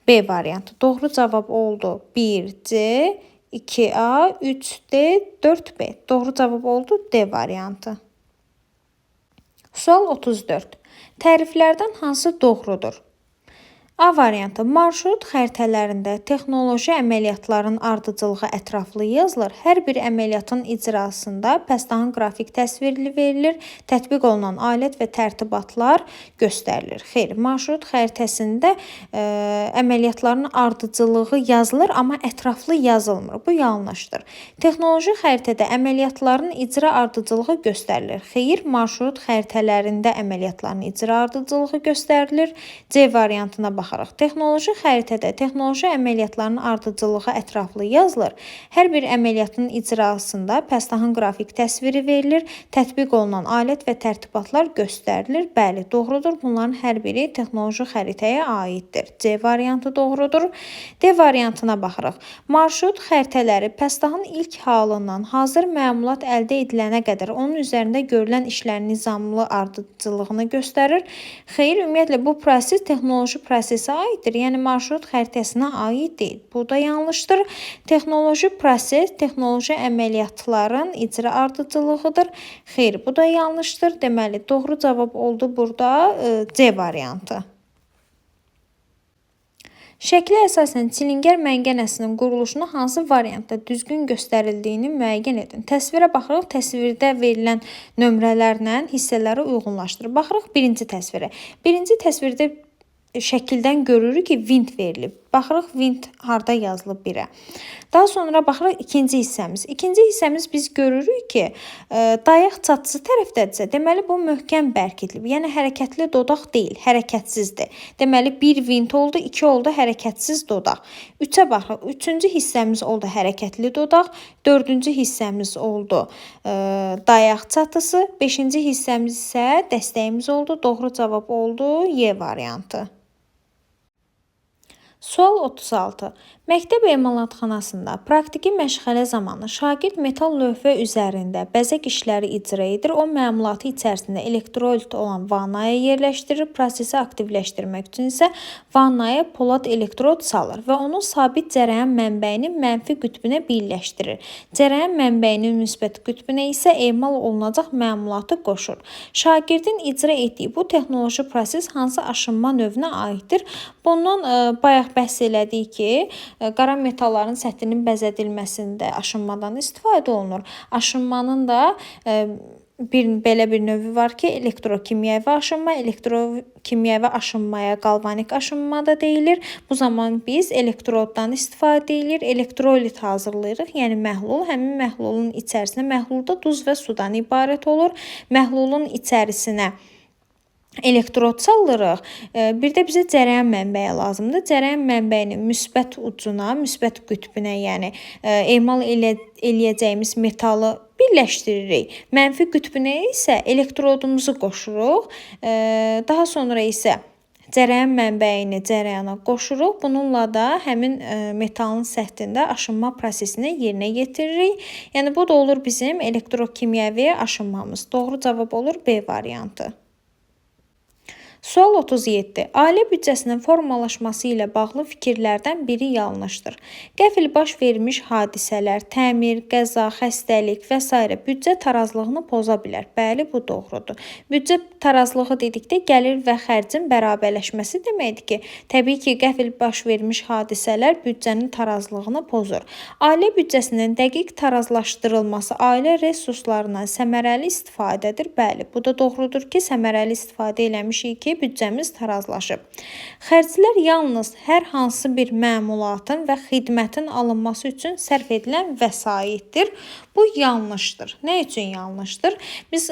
B variantı. Doğru cavab oldu 1C, 2A, 3D, 4B. Doğru cavab oldu D variantı. Sual 34. Təriflərdən hansı doğrudur? A variantı. Marşrut xəritələrində texnoloji əməliyyatların ardıcılığı ətraflı yazılır. Hər bir əməliyyatın icrasında pəstahın qrafik təsviri verilir. Tətbiq olunan alət və tərtibatlar göstərilir. Xeyr, marşrut xəritəsində əməliyyatların ardıcılığı yazılır, amma ətraflı yazılmır. Bu yanlışdır. Texnoloji xəritədə əməliyyatların icra ardıcılığı göstərilir. Xeyr, marşrut xəritələrində əməliyyatların icra ardıcılığı göstərilir. C variantına baxırıq. Texnoloji xəritədə texnoloji əməliyyatların ardıcılığı ətraflı yazılır. Hər bir əməliyyatın icrasında pəstahın qrafik təsviri verilir. Tətbiq olunan alət və tərtibatlar göstərilir. Bəli, doğrudur. Bunların hər biri texnoloji xəritəyə aiddir. C variantı doğrudur. D variantına baxırıq. Marşrut xəritələri pəstahın ilk halından hazır məmulat əldə edilənə qədər onun üzərində görülən işlərin nizamlı ardıcıllığını göstərir. Xeyr, ümumiyyətlə bu proses texnoloji prosesə aiddir. Yəni marşrut xəritəsinə aid deyil. Bu da yanlışdır. Texnoloji proses texnoloji əməliyyatların icra ardıcılığıdır. Xeyr, bu da yanlışdır. Deməli, doğru cavab oldu burada C variantı. Şəklə əsasən çilingər məngənəsinin quruluşunu hansı variantda düzgün göstərildiyini müəyyən edin. Təsvirə baxırıq. Təsvirdə verilən nömrələrlə hissələri uyğunlaşdırır. Baxırıq birinci təsvirə. Birinci təsvirdə şəkildən görürük ki, vint verilib. Baxırıq, vint harda yazılıb 1-ə. Daha sonra baxırıq ikinci hissəmiz. İkinci hissəmiz biz görürük ki, dayaq çatısı tərəfdədirsə, deməli bu möhkəm bərkidilib. Yəni hərəkətli dodaq deyil, hərəkətsizdir. Deməli 1 vint oldu, 2 oldu hərəkətsiz dodaq. 3-ə baxırıq. 3-cü hissəmiz oldu hərəkətli dodaq, 4-cü hissəmiz oldu dayaq çatısı, 5-ci hissəmiz isə dəstəyimiz oldu. Doğru cavab oldu Y variantı. Sual 36. Məktəb emalatxanasında praktiki məşğələ zamanı şagird metal lövhə üzərində bəzək işləri icra edir. O məmulatı içərisində elektrolit olan vannaya yerləşdirir. Prosesi aktivləşdirmək üçün isə vannaya polad elektrod salır və onu sabit cərəyan mənbəyinin mənfi qütbünə birləşdirir. Cərəyan mənbəyinin müsbət qütbünə isə emal olunacaq məmulatı qoşur. Şagirdin icra etdiyi bu texnoloji proses hansı aşınma növünə aiddir? Bundan bayaq bəhs elədik ki, qara metalların səthinin bəzədilməsində aşınmadan istifadə olunur. Aşınmanın da belə bir növü var ki, elektrokimyəvi aşınma. Elektrokimyəvi aşınmaya qalvanik aşınma da deyilir. Bu zaman biz elektroddan istifadə edilir, elektrolit hazırlayırıq. Yəni məhlul, həmin məhlulun içərisinə, məhlulda duz və sudan ibarət olur. Məhlulun içərisinə elektrod salırıq. Bir də bizə cərəyan mənbəyi lazımdır. Cərəyan mənbəyinin müsbət ucuna, müsbət qütbünə, yəni emal eləyəcəyimiz metalı birləşdiririk. Mənfi qütbünə isə elektrodumuzu qoşuruq. Daha sonra isə cərəyan mənbəyini cərəyana qoşuruq. Bununla da həmin metalın səthində aşınma prosesini yerinə yetiririk. Yəni bu da olur bizim elektrokimyəvi aşınmamız. Doğru cavab olur B variantı. Sual 37. Ailə büdcəsinin formalaşması ilə bağlı fikirlərdən biri yanlışdır. Qəfil baş vermiş hadisələr, təmir, qəza, xəstəlik və s. büdcə tarazlığını poza bilər. Bəli, bu doğrudur. Büdcə tarazlığı dedikdə gəlir və xərcin bərabərləşməsi deməkdir ki, təbii ki, qəfil baş vermiş hadisələr büdcənin tarazlığını pozur. Ailə büdcəsinin dəqiq tarazlaşdırılması ailə resurslarından səmərəli istifadədir. Bəli, bu da doğrudur ki, səmərəli istifadə eləmişik ki, ki, büdcəmiz tarazlaşıb. Xərclər yalnız hər hansı bir məmulatın və xidmətin alınması üçün sərf edilən vəsaitdir. Bu yanlışdır. Nə üçün yanlışdır? Biz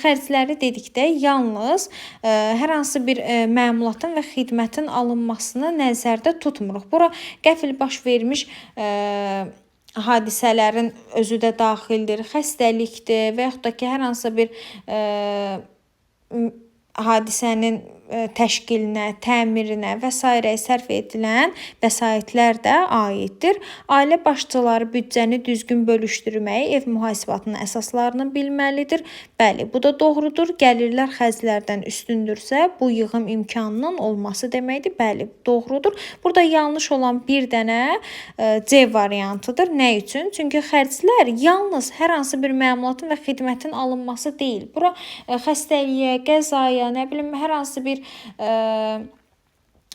xərcləri dedikdə yalnız hər hansı bir məmulatın və xidmətin alınmasını nəzərdə tutmuruq. Bura qəfil baş vermiş hadisələrin özü də daxildir, xəstəlikdir və yaxud da ki, hər hansı bir hadisənin təşkilinə, təmirinə və s. sərf edilən vəsaitlər də aiddir. Ailə başçıları büdcəni düzgün bölüşdürməyi, ev mühasibatının əsaslarını bilməlidir. Bəli, bu da doğrudur. Gəlirlər xərclərdən üstündürsə, bu yığım imkanının olması deməkdir. Bəli, doğrudur. Burada yanlış olan bir dənə C variantıdır. Nə üçün? Çünki xərclər yalnız hər hansı bir məmulatın və xidmətin alınması deyil. Bura xəstəliyə, qəzaya, nə bilim, hər hansı bir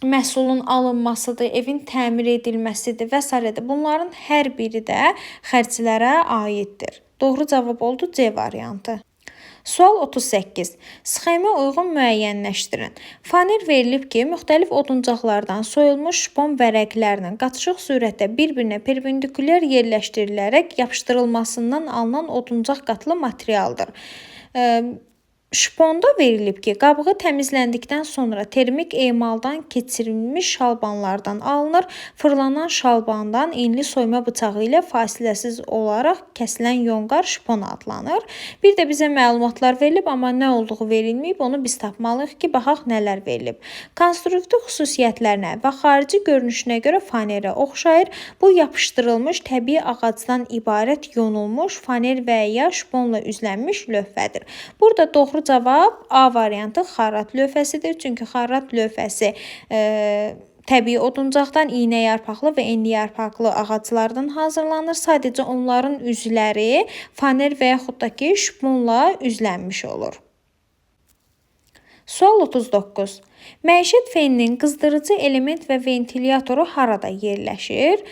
məhsulun alınmasıdır, evin təmir edilməsidir və s. Bunların hər biri də xərclərə aiddir. Doğru cavab oldu C variantı. Sual 38. Sxemə uyğun müəyyənləşdirin. Faner verilib ki, müxtəlif oduncaqlardan soyulmuş şpon vərəqlərinin qatışıq surətdə bir-birinə perpendikulyar yerləşdirilərək yapışdırılmasından alınan oduncaq qatlı materialdır. Şponda verilib ki, qabığı təmizləndikdən sonra termik emaldan keçirilmiş şalbanlardan alınır. Fırlanan şalbandan enli soyma bıçağı ilə fasiləsiz olaraq kəsilən yonqar şpon adlanır. Bir də bizə məlumatlar verilib, amma nə olduğu verilməyib, onu biz tapmalıyıq ki, baxaq nələr verilib. Konstruktiv xüsusiyyətlərinə və xarici görünüşünə görə fanerə oxşayır. Bu yapışdırılmış təbii ağacdan ibarət yonulmuş faner və ya şponla üzlənmiş lövhədir. Burada doğru cavab A variantı xarrat lövhəsidir. Çünki xarrat lövhəsi təbii oduncaqdan, iynə yarpaqlı və enli yarpaqlı ağaclardan hazırlanır. Sadəcə onların üzləri faner və yaxud da ki, şponla üzlənmiş olur. Sual 39. Məişət feninin qızdırıcı element və ventilyatoru harada yerləşir?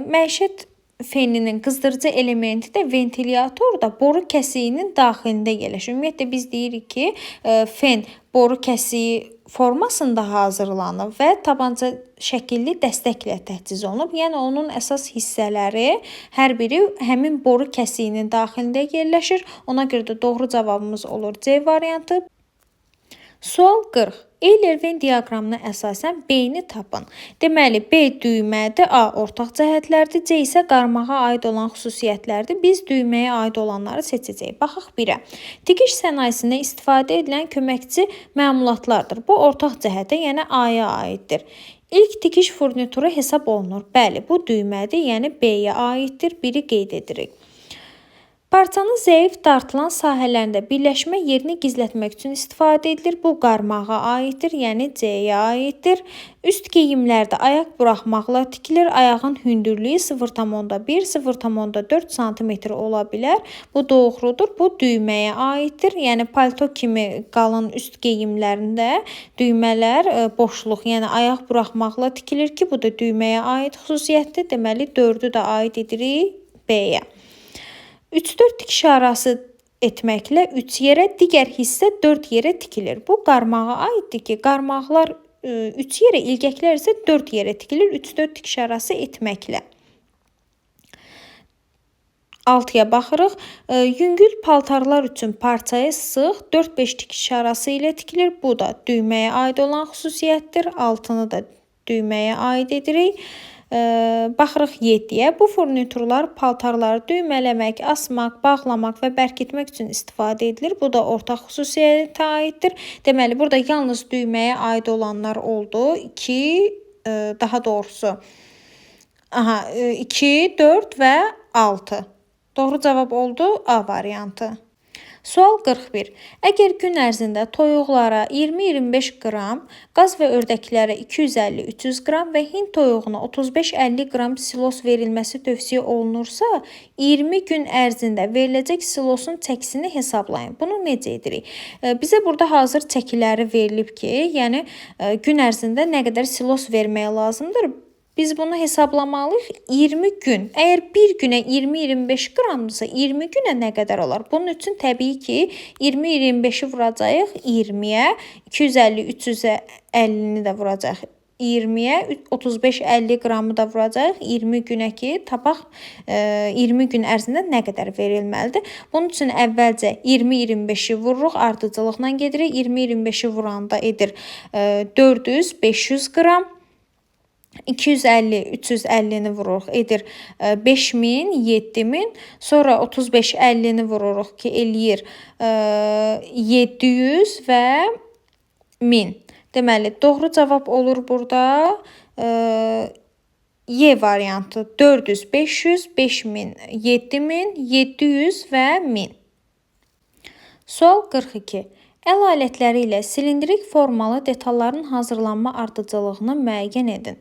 Məişət feninin qızdırıcı elementi də ventilyator da boru kəsiyinin daxilində yerləşir. Ümumiyyətlə biz deyirik ki, fen boru kəsiyi formasında hazırlanıb və tabanca şəkilli dəstəklə təchiz olunub. Yəni onun əsas hissələri hər biri həmin boru kəsiyinin daxilində yerləşir. Ona görə də doğru cavabımız olur C variantı. Sual 40. Eyler-Venn diaqramına əsasən B-ni tapın. Deməli, B düymədir, A ortaq cəhətlərdir, C isə qarmağa aid olan xüsusiyyətlərdir. Biz düyməyə aid olanları seçəcəyik. Baxaq 1-ə. Tikiş sənayesində istifadə edilən köməkçi məmulatlardır. Bu ortaq cəhətə, yəni A-ya aiddir. İlk tikiş furnituru hesab olunur. Bəli, bu düymədir, yəni B-yə aiddir. Biri qeyd edirik. Parçanın zəif dartılan sahələrində birləşmə yerini gizlətmək üçün istifadə edilir. Bu qarmağa aiddir, yəni C-yə aiddir. Üst geyimlərdə ayaq buraxmaqla tikilir. Ayağın hündürlüyü 0,1-0,4 cm ola bilər. Bu doğrudur. Bu düyməyə aiddir. Yəni palto kimi qalın üst geyimlərində düymələr boşluq, yəni ayaq buraxmaqla tikilir ki, bu da düyməyə aid xüsusiyyətdir. Deməli 4-ü də aid edirik B-yə. 3-4 tikiş arası etməklə 3 yerə, digər hissə 4 yerə tikilir. Bu qarmağa aiddir ki, qarmaqlar 3 yerə, ilgəklər isə 4 yerə tikilir 3-4 tikiş arası etməklə. 6-ya baxırıq. Yüngül paltarlar üçün parçaya sıx 4-5 tikiş arası ilə tikilir. Bu da düyməyə aid olan xüsusiyyətdir. 6-nı da düyməyə aid edirik. Baxırıq 7-yə. Bu furniturlar paltarları düymələmək, asmaq, bağlamaq və bərkitmək üçün istifadə edilir. Bu da ortaq xüsusiyyətə aiddir. Deməli, burada yalnız düyməyə aid olanlar oldu. 2, daha doğrusu 2, 4 və 6. Doğru cavab oldu A variantı. Sual 41. Əgər gün ərzində toyuqlara 20-25 qram, qaz və ördəklərə 250-300 qram və Hind toyuğuna 35-50 qram silos verilməsi tövsiyə olunursa, 20 gün ərzində veriləcək silosun çəkisini hesablayın. Bunu necə edirik? Bizə burada hazır çəkiləri verilib ki, yəni gün ərzində nə qədər silos vermək lazımdır? Biz bunu hesablamalıyıq 20 gün. Əgər bir günə 20-25 qramdırsa 20 günə nə qədər olar? Bunun üçün təbii ki 20-25-i vuracağıq 20-yə, 250-350-ni də vuracağıq 20-yə, 35-50 qramı da vuracağıq 20 günə ki, tapaq 20 gün ərzində nə qədər verilməlidir. Bunun üçün əvvəlcə 20-25-i vururuq, ardıcılıqla gedirik. 20-25-i vuranda edir 400-500 qram. 250-350-ni vururuq, edir 5000, 7000. Sonra 35-50-ni vururuq ki, eləyir 700 və 1000. Deməli, doğru cavab olur burada Y variantı 400, 500, 5000, 7000, 700 və 1000. Sual 42. Əl alətləri ilə silindrik formalı detalların hazırlanma ardıcıllığını müəyyən edin.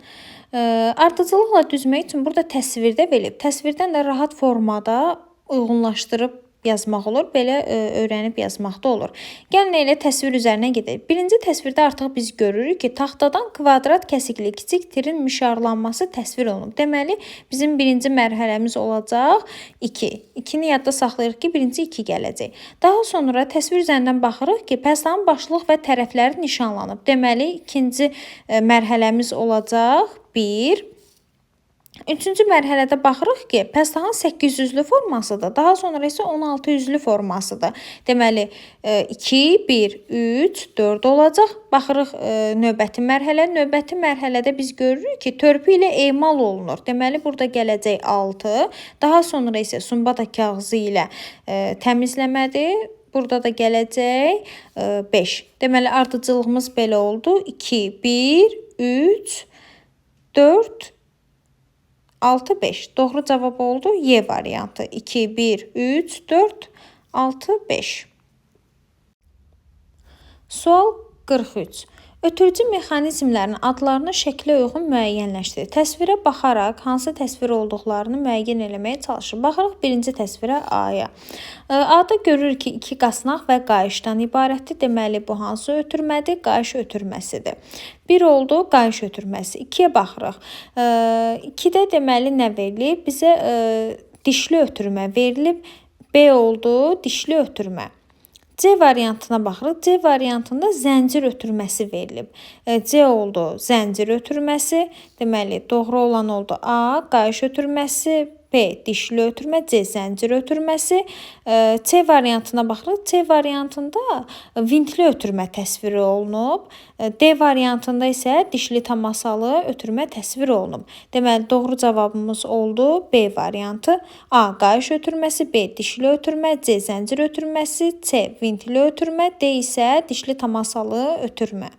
Ardıcıllıqla düzmək üçün burada təsvirdə verilib. Təsvirdən də rahat formada uyğunlaşdırıb yazmaq olur. Belə öyrənib yazmaq da olur. Gəlin elə təsvir üzərinə gedək. Birinci təsvirdə artıq biz görürük ki, taxtadan kvadrat kəsikli kiçik tirin mişarlanması təsvir olunub. Deməli, bizim birinci mərhələmiz olacaq 2. 2-ni yadda saxlayırıq ki, birinci 2 gələcək. Daha sonra təsvir üzərindən baxırıq ki, pəstanın başlıq və tərəfləri nişanlanıb. Deməli, ikinci mərhələmiz olacaq 1. Üçüncü mərhələdə baxırıq ki, pəstanın 8 üzlü formasıdır. Daha sonra isə 16 üzlü formasıdır. Deməli, 2, 1, 3, 4 olacaq. Baxırıq növbəti mərhələ. Növbəti mərhələdə biz görürük ki, törpü ilə emal olunur. Deməli, burada gələcək 6. Daha sonra isə sumbada kağızı ilə təmizləmədir. Burada da gələcək 5. Deməli, ardıcıllığımız belə oldu. 2, 1, 3, 4, 6, 5. Doğru cavab oldu Y variantı. 2, 1, 3, 4, 6, 5. Sual 43. Ötürücü mexanizmlərin adlarını şəklə uyğun müəyyənləşdir. Təsvirə baxaraq hansı təsvir olduqlarını müəyyən eləməyə çalışır. Baxırıq birinci təsvirə A-ya. A-da görürük ki, 2 qasnaq və qayışdan ibarətdir. Deməli, bu hansı ötürmədir? Qayış ötürməsidir. 1 oldu, qayış ötürməsi. 2-yə baxırıq. 2-də deməli nə verilib? Bizə dişli ötürmə verilib. B oldu, dişli ötürmə. C variantına baxırıq. C variantında zəncir ötürməsi verilib. C oldu, zəncir ötürməsi. Deməli, doğru olan oldu A, qayış ötürməsi, B, dişli ötürmə, C, zəncir ötürməsi. C variantına baxırıq. C variantında vintli ötürmə təsviri olunub. D variantında isə dişli tamasalı ötürmə təsvir olunub. Deməli, doğru cavabımız oldu B variantı. A, qayış ötürməsi, B, dişli ötürmə, C, zəncir ötürməsi, C, vintli ötürmə, D isə dişli tamasalı ötürmə.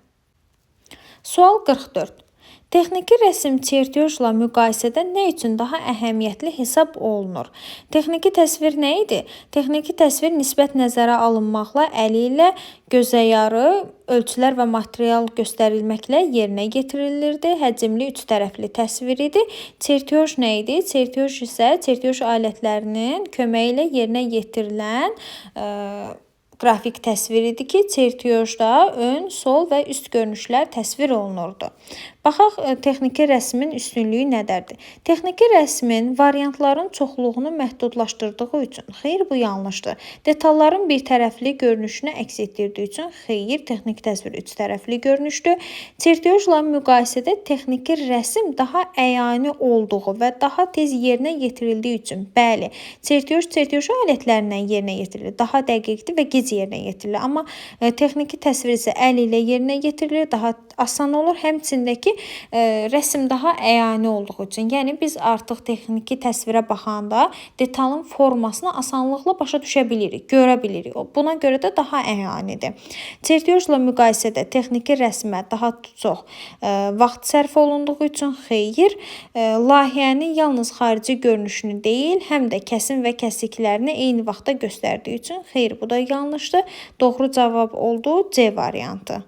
Sual 44. Texniki rəsm çertyojla müqayisədə nə üçün daha əhəmiyyətli hesab olunur? Texniki təsvir nə idi? Texniki təsvir nisbət nəzərə alınmaqla əli ilə gözəyarı ölçülər və material göstərilməklə yerinə yetirilirdi. Həcmli 3 tərəfli təsvir idi. Çertyoj nə idi? Çertyoj isə çertyoj alətlərinin köməyi ilə yerinə yetirilən qrafik təsvir idi ki, çertyojda ön, sol və üst görünüşlər təsvir olunurdu. Baxaq, texniki rəsmin üstünlüyü nədərdir? Texniki rəsmin variantların çoxluğunu məhdudlaşdırdığı üçün, xeyr, bu yanlışdır. Detalların bir tərəfli görünüşünü əks etdirdiyi üçün, xeyr, texniki təsvir 3 tərəfli görünüşdür. Çertyojla müqayisədə texniki rəsm daha əyani olduğu və daha tez yerinə yetirildiyi üçün, bəli, çertyoj alətlərindən yerinə yetirilir, daha dəqiqdir və gec yerinə yetirilir. Amma texniki təsvir isə əl ilə yerinə yetirilir, daha asan olur. Həmçindəki rəsm daha əyani olduğu üçün, yəni biz artıq texniki təsvirə baxanda detalın formasını asanlıqla başa düşə bilirik, görə bilirik. Buna görə də daha əyanidir. Çertyojla müqayisədə texniki rəsmə daha çox vaxt sərf olunduğu üçün, xeyr, layihənin yalnız xarici görünüşünü deyil, həm də kəsim və kəsiklərini eyni vaxtda göstərdiyi üçün, xeyr, bu da yanlışdır. Doğru cavab oldu C variantı.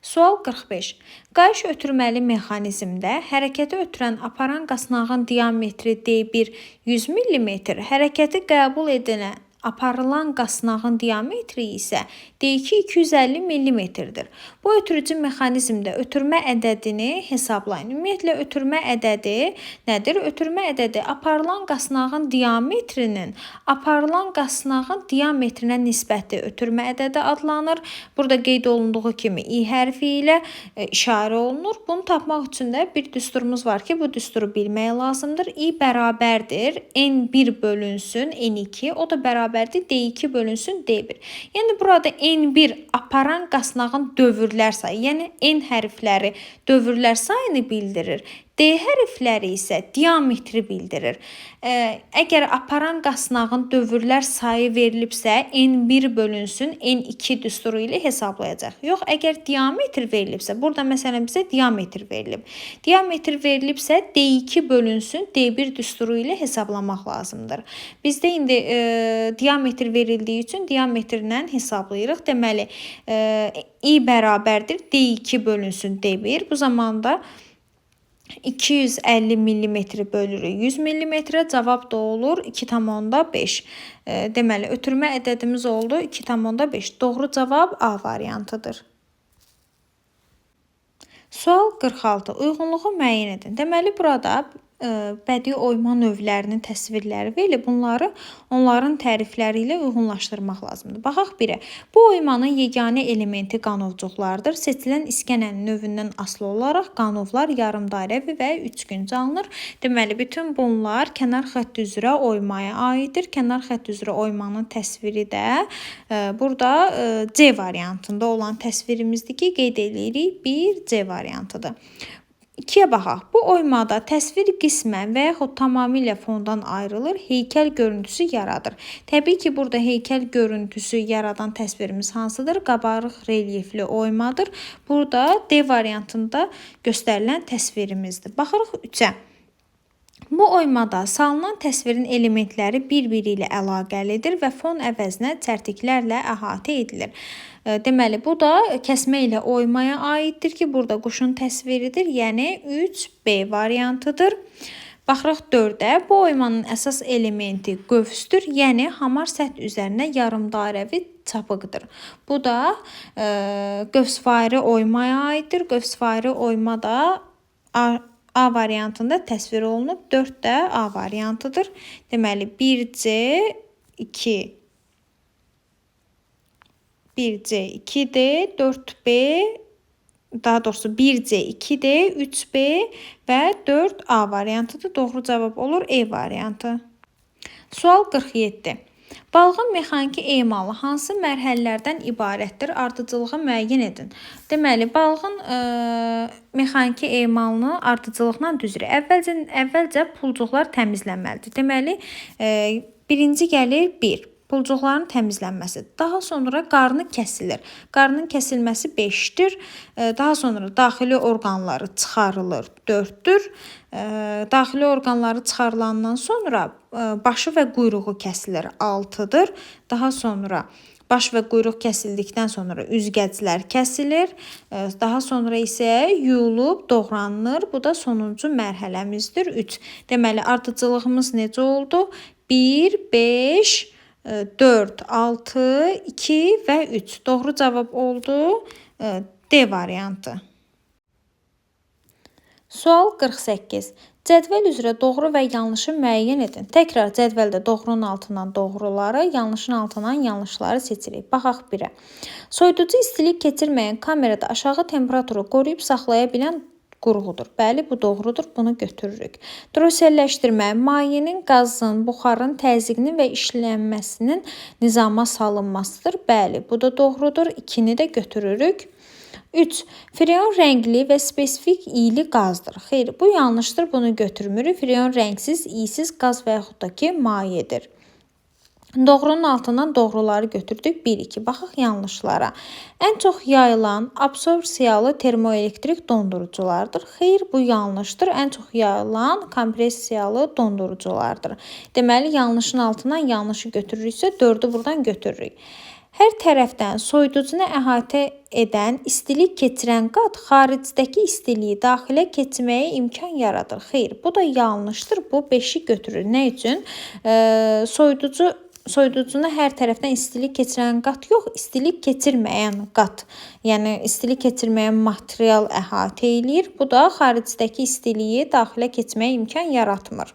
Sual 45. Qayış ötürməli mexanizmdə hərəkəti ötürən aparan qasnağın diametri D1 100 mm, hərəkəti qəbul edilən aparılan qasnağın diametri isə D2 250 mm-dir. Bu ötürücü mexanizmdə ötürmə ədədini hesablayın. Ümumiyyətlə ötürmə ədədi nədir? Ötürmə ədədi aparılan qasnağın diametrinin aparılan qasnağın diametrinə nisbəti ötürmə ədədi adlanır. Burada qeyd olunduğu kimi i hərfi ilə işarə olunur. Bunu tapmaq üçün də bir düsturumuz var ki, bu düsturu bilmək lazımdır. I bərabərdir N1 bölünsün N2, o da bərabərdir D2 bölünsün D1. Yəni burada N1 aparan qasnağın dövrlər sayı, yəni N hərfləri dövrlər sayını bildirir. D hərfləri isə diametri bildirir. Əgər aparan qasnağın dövrlər sayı verilibsə, N1 bölünsün N2 düsturu ilə hesablayacaq. Yox, əgər diametr verilibsə, burada məsələn bizə diametr verilib. Diametr verilibsə, D2 bölünsün D1 düsturu ilə hesablamaq lazımdır. Bizdə indi diametr verildiyi üçün diametrlə hesablayırıq. Deməli, I bərabərdir D2 bölünsün D1. Bu zamanda 250 mm bölürük 100 mm, cavab da olur 2,5. Deməli, ötürmə ədədimiz oldu 2,5. Doğru cavab A variantıdır. Sual 46. Uyğunluğu müəyyən edin. Deməli, burada bədii oyma növlərinin təsvirləri verilib. Bunları onların tərifləri ilə uyğunlaşdırmaq lazımdır. Baxaq birə. Bu oymanın yeganə elementi qanovcuqlardır. Seçilən iskənənin növündən asılı olaraq qanovlar yarımdairəvi və üçgüncə alınır. Deməli, bütün bunlar kənar xətt üzrə oymaya aiddir. Kənar xətt üzrə oymanın təsviri də burada C variantında olan təsvirimizdir ki, qeyd edirik, bir C variantıdır. 2-yə baxaq. Bu oymada təsvir qismən və yaxud tamamilə fondan ayrılır, heykəl görüntüsü yaradır. Təbii ki, burada heykəl görüntüsü yaradan təsvirimiz hansıdır? Qabarıq relyefli oymadır. Burada D variantında göstərilən təsvirimizdir. Baxırıq 3-ə. Bu oymada salınan təsvirin elementləri bir-biri ilə əlaqəlidir və fon əvəzinə çərtiklərlə əhatə edilir. Deməli, bu da kəsmə ilə oymaya aiddir ki, burada quşun təsviridir, yəni 3B variantıdır. Baxırıq 4-ə. Bu oymanın əsas elementi qövsdür, yəni hamar səth üzərinə yarımdairəvi çapıqdır. Bu da qövsvari oymaya aiddir. Qövsvari oyma da A variantında təsvir olunub. 4 də A variantıdır. Deməli, 1C, 2, 1C, 2D, 4B, daha doğrusu 1C, 2D, 3B və 4A variantıdır. Doğru cavab olur E variantı. Sual 47. Balığın mexaniki emalı hansı mərhələlərdən ibarətdir? Ardıcılığı müəyyən edin. Deməli, balığın mexaniki emalını ardıcılıqla düzürük. Əvvəlcə pulcuqlar təmizlənməlidir. Deməli, birinci gəlir 1. Pulcuqların təmizlənməsi. Daha sonra qarnı kəsilir. Qarnın kəsilməsi 5-dir. Daha sonra daxili orqanları çıxarılır 4-dür. Daxili orqanları çıxarılandan sonra başı və quyruğu kəsilir 6-dır. Daha sonra baş və quyruq kəsildikdən sonra üzgəclər kəsilir. Daha sonra isə yuyulub doğranılır. Bu da sonuncu mərhələmizdir 3. Deməli, ardıcılığımız necə oldu? 1, 5, 4, 6, 2 və 3. Doğru cavab oldu D variantı. Sual 48. Cədvəl üzrə doğru və yanlışı müəyyən edin. Təkrar cədvəldə doğrunun altından doğruları, yanlışın altından yanlışları seçirik. Baxaq birə. Soyuducu istilik keçirməyən kamerada aşağı temperaturu qoruyub saxlaya bilən qurğudur. Bəli, bu doğrudur. Bunu götürürük. Droselləşdirmə, mayenin, qazın, buxarın təzyiqinin və işlənməsinin nizama salınmasıdır. Bəli, bu da doğrudur. 2-ni də götürürük. 3. Freon rəngli və spesifik iyili qazdır. Xeyr, bu yanlışdır. Bunu götürmürük. Freon rəngsiz, iyisiz qaz və yaxud da ki, mayedir. Doğrunun altından doğruları götürdük. 1, 2. Baxaq yanlışlara. Ən çox yayılan absorpsiyalı termoelektrik donduruculardır. Xeyr, bu yanlışdır. Ən çox yayılan kompressiyalı donduruculardır. Deməli, yanlışın altından yanlışı götürürüksə 4-ü buradan götürürük. Hər tərəfdən soyuducunu əhatə edən istilik keçirən qat xaricdəki istiliyi daxilə keçməyə imkan yaradır. Xeyr, bu da yanlışdır. Bu 5-i götürür. Nə üçün? Soyuducu soyuducuna hər tərəfdən istilik keçirən qat yox, istilik keçirməyən qat. Yəni istilik keçirməyən material əhatə eləyir. Bu da xaricdəki istiliyi daxilə keçməyə imkan yaratmır.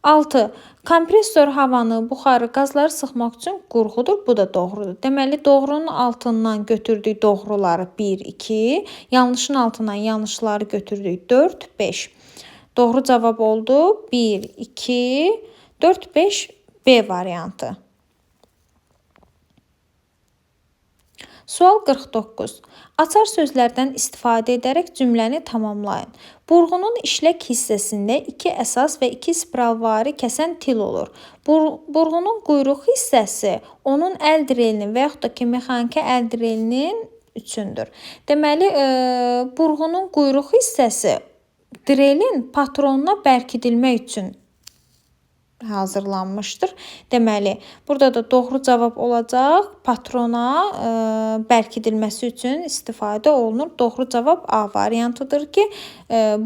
6. Kompresor havanı, buxarı, qazları sıxmaq üçün qurğudur. Bu da doğrudur. Deməli, doğrunun altından götürdük doğruları 1, 2. Yanlışın altından yanlışları götürdük 4, 5. Doğru cavab oldu 1, 2, 4, 5 B variantı. Sual 49. Açar sözlərdən istifadə edərək cümləni tamamlayın. Burğunun işlək hissəsində 2 əsas və 2 spiralvari kəsən til olur. Burğunun quyruq hissəsi onun əl drelinin və yaxud da ki, mexaniki əl drelinin üçündür. Deməli, burğunun quyruq hissəsi drelin patronuna bərkidilmək üçün hazırlanmışdır. Deməli, burada da doğru cavab olacaq. Patrona bərkidilməsi üçün istifadə olunur. Doğru cavab A variantıdır ki,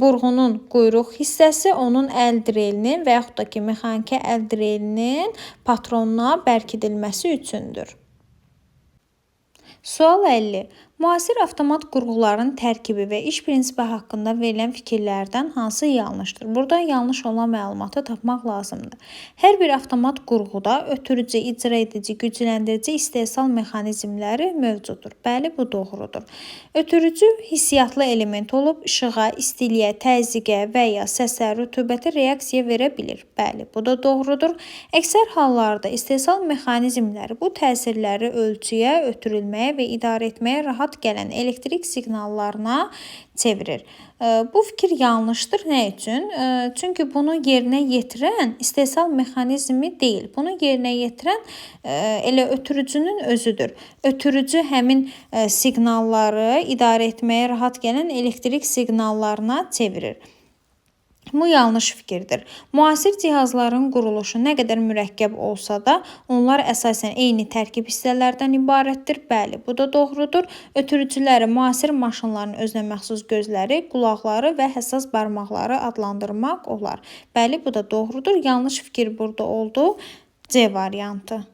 burğunun quyruq hissəsi onun əl drelinin və yaxud da ki, mexaniki əl drelinin patronuna bərkidilməsi üçündür. Sual 50. Müasir avtomat qurğuların tərkibi və iş prinsipi haqqında verilən fikirlərdən hansı yanlışdır? Burada yanlış olan məlumatı tapmaq lazımdır. Hər bir avtomat qurğuda ötürücü, icra edici, gücləndirici istehsal mexanizmləri mövcuddur. Bəli, bu doğrudur. Ötürücü hissiyatlı element olub işığa, istiliyə, təzyiqə və ya səsə, rütubətə reaksiya verə bilir. Bəli, bu da doğrudur. Əksər hallarda istehsal mexanizmləri bu təsirləri ölçüyə, ötürülməyə və idarə etməyə rahat gələn elektrik siqnallarına çevirir. Bu fikir yanlışdır. Nə üçün? Çünki bunu yerinə yetirən istehsal mexanizmi deyil. Bunu yerinə yetirən elə ötürücünün özüdür. Ötürücü həmin siqnalları idarə etməyə rahat gələn elektrik siqnallarına çevirir. Bu yanlış fikirdir. Müasir cihazların quruluşu nə qədər mürəkkəb olsa da, onlar əsasən eyni tərkib hissələrdən ibarətdir. Bəli, bu da doğrudur. Ötürücüləri müasir maşınların özünə məxsus gözləri, qulaqları və həssas barmaqları adlandırmaq olar. Bəli, bu da doğrudur. Yanlış fikir burada oldu. C variantı.